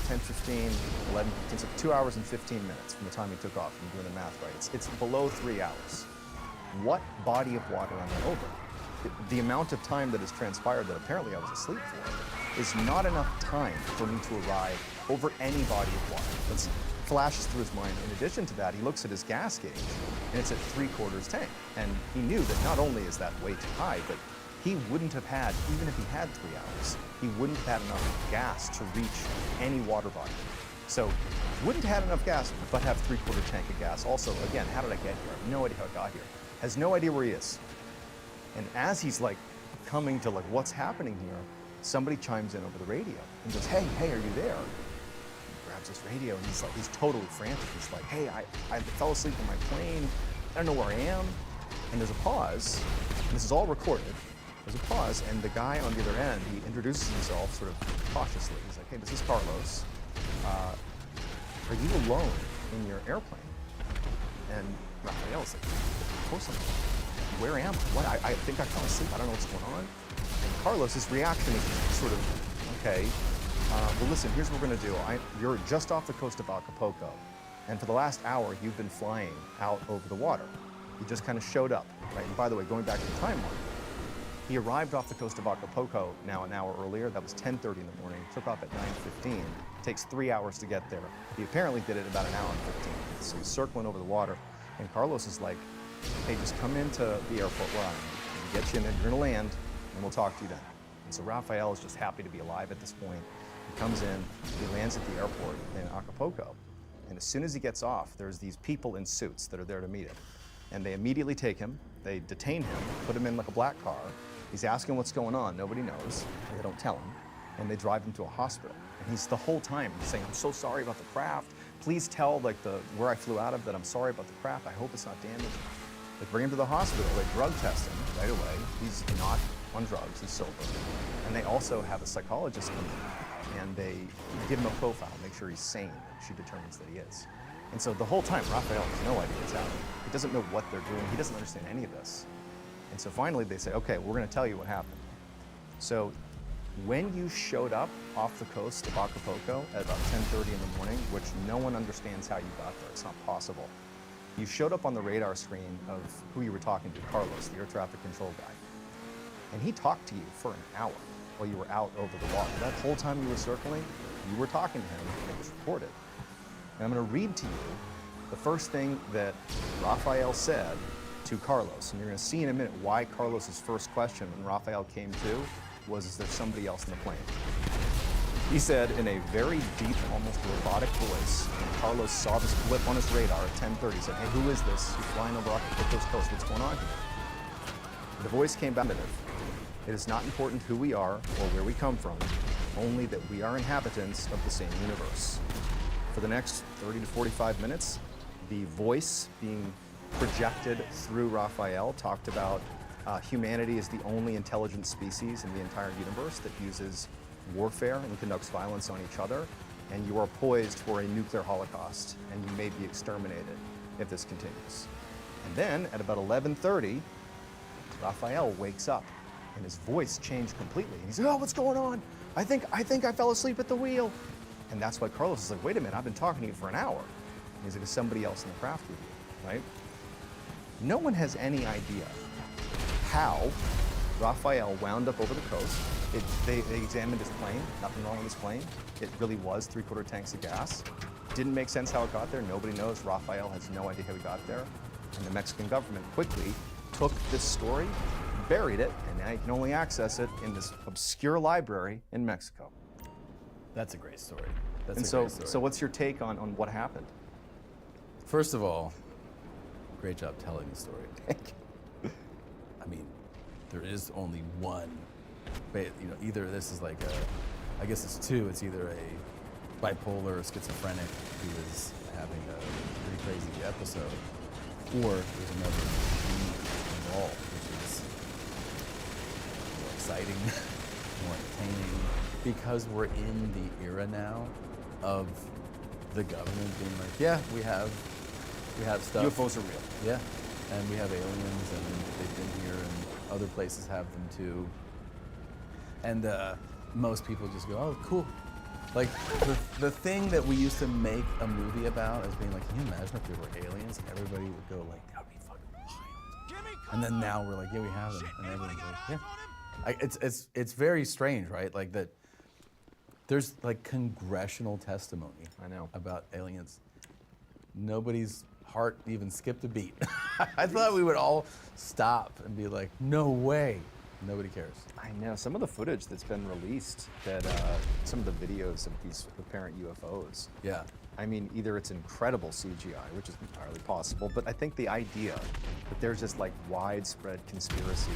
10:15, 11:15, so 2 hours and 15 minutes from the time he took off. I'm doing the math right. It's below 3 hours. What body of water am I over? The amount of time that has transpired that apparently I was asleep for is not enough time for me to arrive over any body of water. That flashes through his mind. In addition to that, he looks at his gas gauge, and it's at 3/4 tank. And he knew that not only is that way too high, but he wouldn't have had, even if he had 3 hours, he wouldn't have had enough gas to reach any water body. So wouldn't have had enough gas, but have 3/4 tank of gas. Also, again, how did I get here? I have no idea how I got here. Has no idea where he is. And as he's like coming to like what's happening here, somebody chimes in over the radio and goes, hey, are you there? He grabs his radio and he's totally frantic. He's like, hey, I fell asleep on my plane. I don't know where I am. And there's a pause, and this is all recorded. There's a pause, and the guy on the other end, he introduces himself sort of cautiously. He's like, hey, this is Carlos. Are you alone in your airplane? And Rafael's like, of course I'm alone. Where am I? What? I think I fell asleep. I don't know what's going on. And Carlos's reaction is sort of, okay, well, listen, here's what we're going to do. You're just off the coast of Acapulco, and for the last hour, you've been flying out over the water. You just kind of showed up, right? And by the way, going back to the timeline, he arrived off the coast of Acapulco now an hour earlier. That was 10:30 in the morning. Took off at 9:15. Takes 3 hours to get there. He apparently did it in about an hour and 15 minutes. So he's circling over the water, and Carlos is like, hey, just come into the airport where I am. We'll get you in there, you're gonna land, and we'll talk to you then. And so Rafael is just happy to be alive at this point. He comes in, he lands at the airport in Acapulco, and as soon as he gets off, there's these people in suits that are there to meet him. And they immediately take him, they detain him, put him in like a black car. He's asking what's going on, nobody knows, they don't tell him, and they drive him to a hospital. And he's the whole time saying, I'm so sorry about the craft. Please tell where I flew out of that I'm sorry about the craft. I hope it's not damaged. They bring him to the hospital, they drug test him right away. He's not on drugs, he's sober. And they also have a psychologist come in, and they give him a profile, make sure he's sane, and she determines that he is. And so the whole time, Rafael has no idea what's happening. He doesn't know what they're doing, he doesn't understand any of this. And so finally they say, okay, we're gonna tell you what happened. So when you showed up off the coast of Acapulco at about 10:30 in the morning, which no one understands how you got there, it's not possible. You showed up on the radar screen of who you were talking to, Carlos, the air traffic control guy. And he talked to you for an hour while you were out over the water. That whole time you were circling, you were talking to him, and it was recorded. And I'm gonna read to you the first thing that Rafael said to Carlos. And you're gonna see in a minute why Carlos's first question when Rafael came to was, is there somebody else in the plane? He said in a very deep, almost robotic voice, and Carlos saw this blip on his radar at 10:30, he said, hey, who is this? He's flying over Acapulco's coast, what's going on here? The voice came back, it is not important who we are or where we come from, only that we are inhabitants of the same universe. For the next 30 to 45 minutes, the voice being projected through Rafael talked about humanity is the only intelligent species in the entire universe that uses warfare and conducts violence on each other, and you are poised for a nuclear holocaust, and you may be exterminated if this continues. And then at about 11:30, Rafael wakes up, and his voice changed completely. And he's like, oh, what's going on? I think I fell asleep at the wheel. And that's why Carlos is like, wait a minute, I've been talking to you for an hour. And he's like, is somebody else in the craft with you, right? No one has any idea how Rafael wound up over the coast. They examined his plane, nothing wrong with his plane. It really was 3/4 tanks of gas. Didn't make sense how it got there, nobody knows. Rafael has no idea how he got there. And the Mexican government quickly took this story, buried it, and now you can only access it in this obscure library in Mexico. That's a great story. So what's your take on what happened? First of all, great job telling the story. Thank you. I mean, there is only one, either this is like I guess it's two. It's either a bipolar or schizophrenic who is having a pretty crazy episode, Or there's another meaning involved, which is more exciting, more entertaining, because we're in the era now of the government being like, yeah, we have stuff. UFOs are real. Yeah, and we have aliens, and they've been here, and other places have them too. And most people just go, oh, cool. Like, the thing that we used to make a movie about as being like, can you imagine if there were aliens? And everybody would go like, that would be fucking wild. And then now we're like, yeah, we have them. And everyone's like, yeah. It's very strange, right? Like that there's like congressional testimony I know. about aliens. Nobody's heart even skipped a beat. I thought we would all stop and be like, no way. Nobody cares. I know. Some of the footage that's been released, that some of the videos of these apparent UFOs. Yeah. I mean, either it's incredible CGI, which is entirely possible, but I think the idea that there's this like widespread conspiracy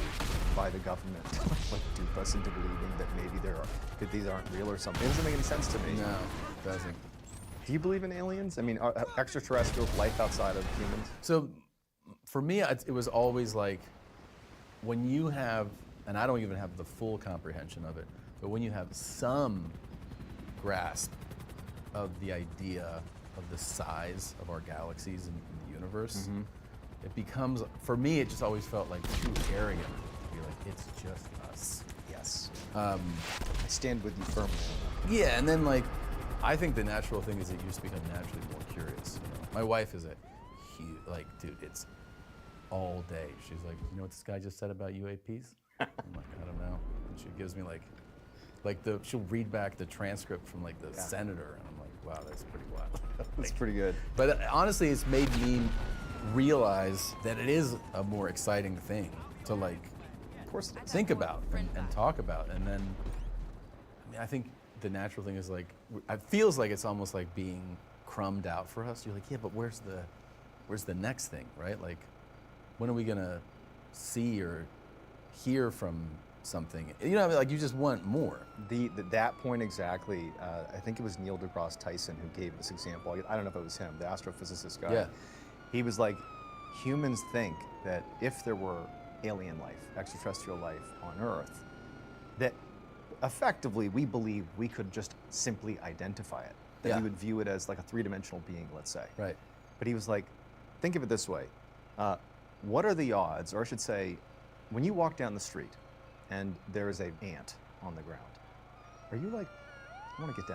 by the government to like dupe us into believing that maybe that these aren't real or something, it doesn't make any sense to me. No, it doesn't. Do you believe in aliens? I mean, extraterrestrials, life outside of humans? So for me, it was always like, when you have, and I don't even have the full comprehension of it, but when you have some grasp of the idea of the size of our galaxies in the universe, it becomes, for me, it just always felt like too arrogant to be like, it's just us. Yes. I stand with you firmly. Yeah, and then like, I think the natural thing is that you just become naturally more curious. You know? My wife is a huge, like, dude, it's all day. She's like, you know what this guy just said about UAPs? I'm like, I don't know. And she gives me she'll read back the transcript from like the senator, and I'm like, wow, that's pretty wild. That's pretty good. But honestly, it's made me realize that it is a more exciting thing to like, Of course it is. think about and talk about. And then, I mean, I think the natural thing is like, it feels like it's almost like being crumbed out for us. You're like, yeah, but where's the next thing, right? Like, when are we gonna see or hear from something? You know what I mean? Like, you just want more. That point exactly, I think it was Neil deGrasse Tyson who gave this example. I don't know if it was him, the astrophysicist guy. Yeah. He was like, humans think that if there were alien life, extraterrestrial life on Earth, that effectively we believe we could just simply identify it. That Yeah. we would view it as like a three-dimensional being, let's say. Right. But he was like, think of it this way. What are the odds, or I should say, when you walk down the street and there is an ant on the ground, are you like, I want to get down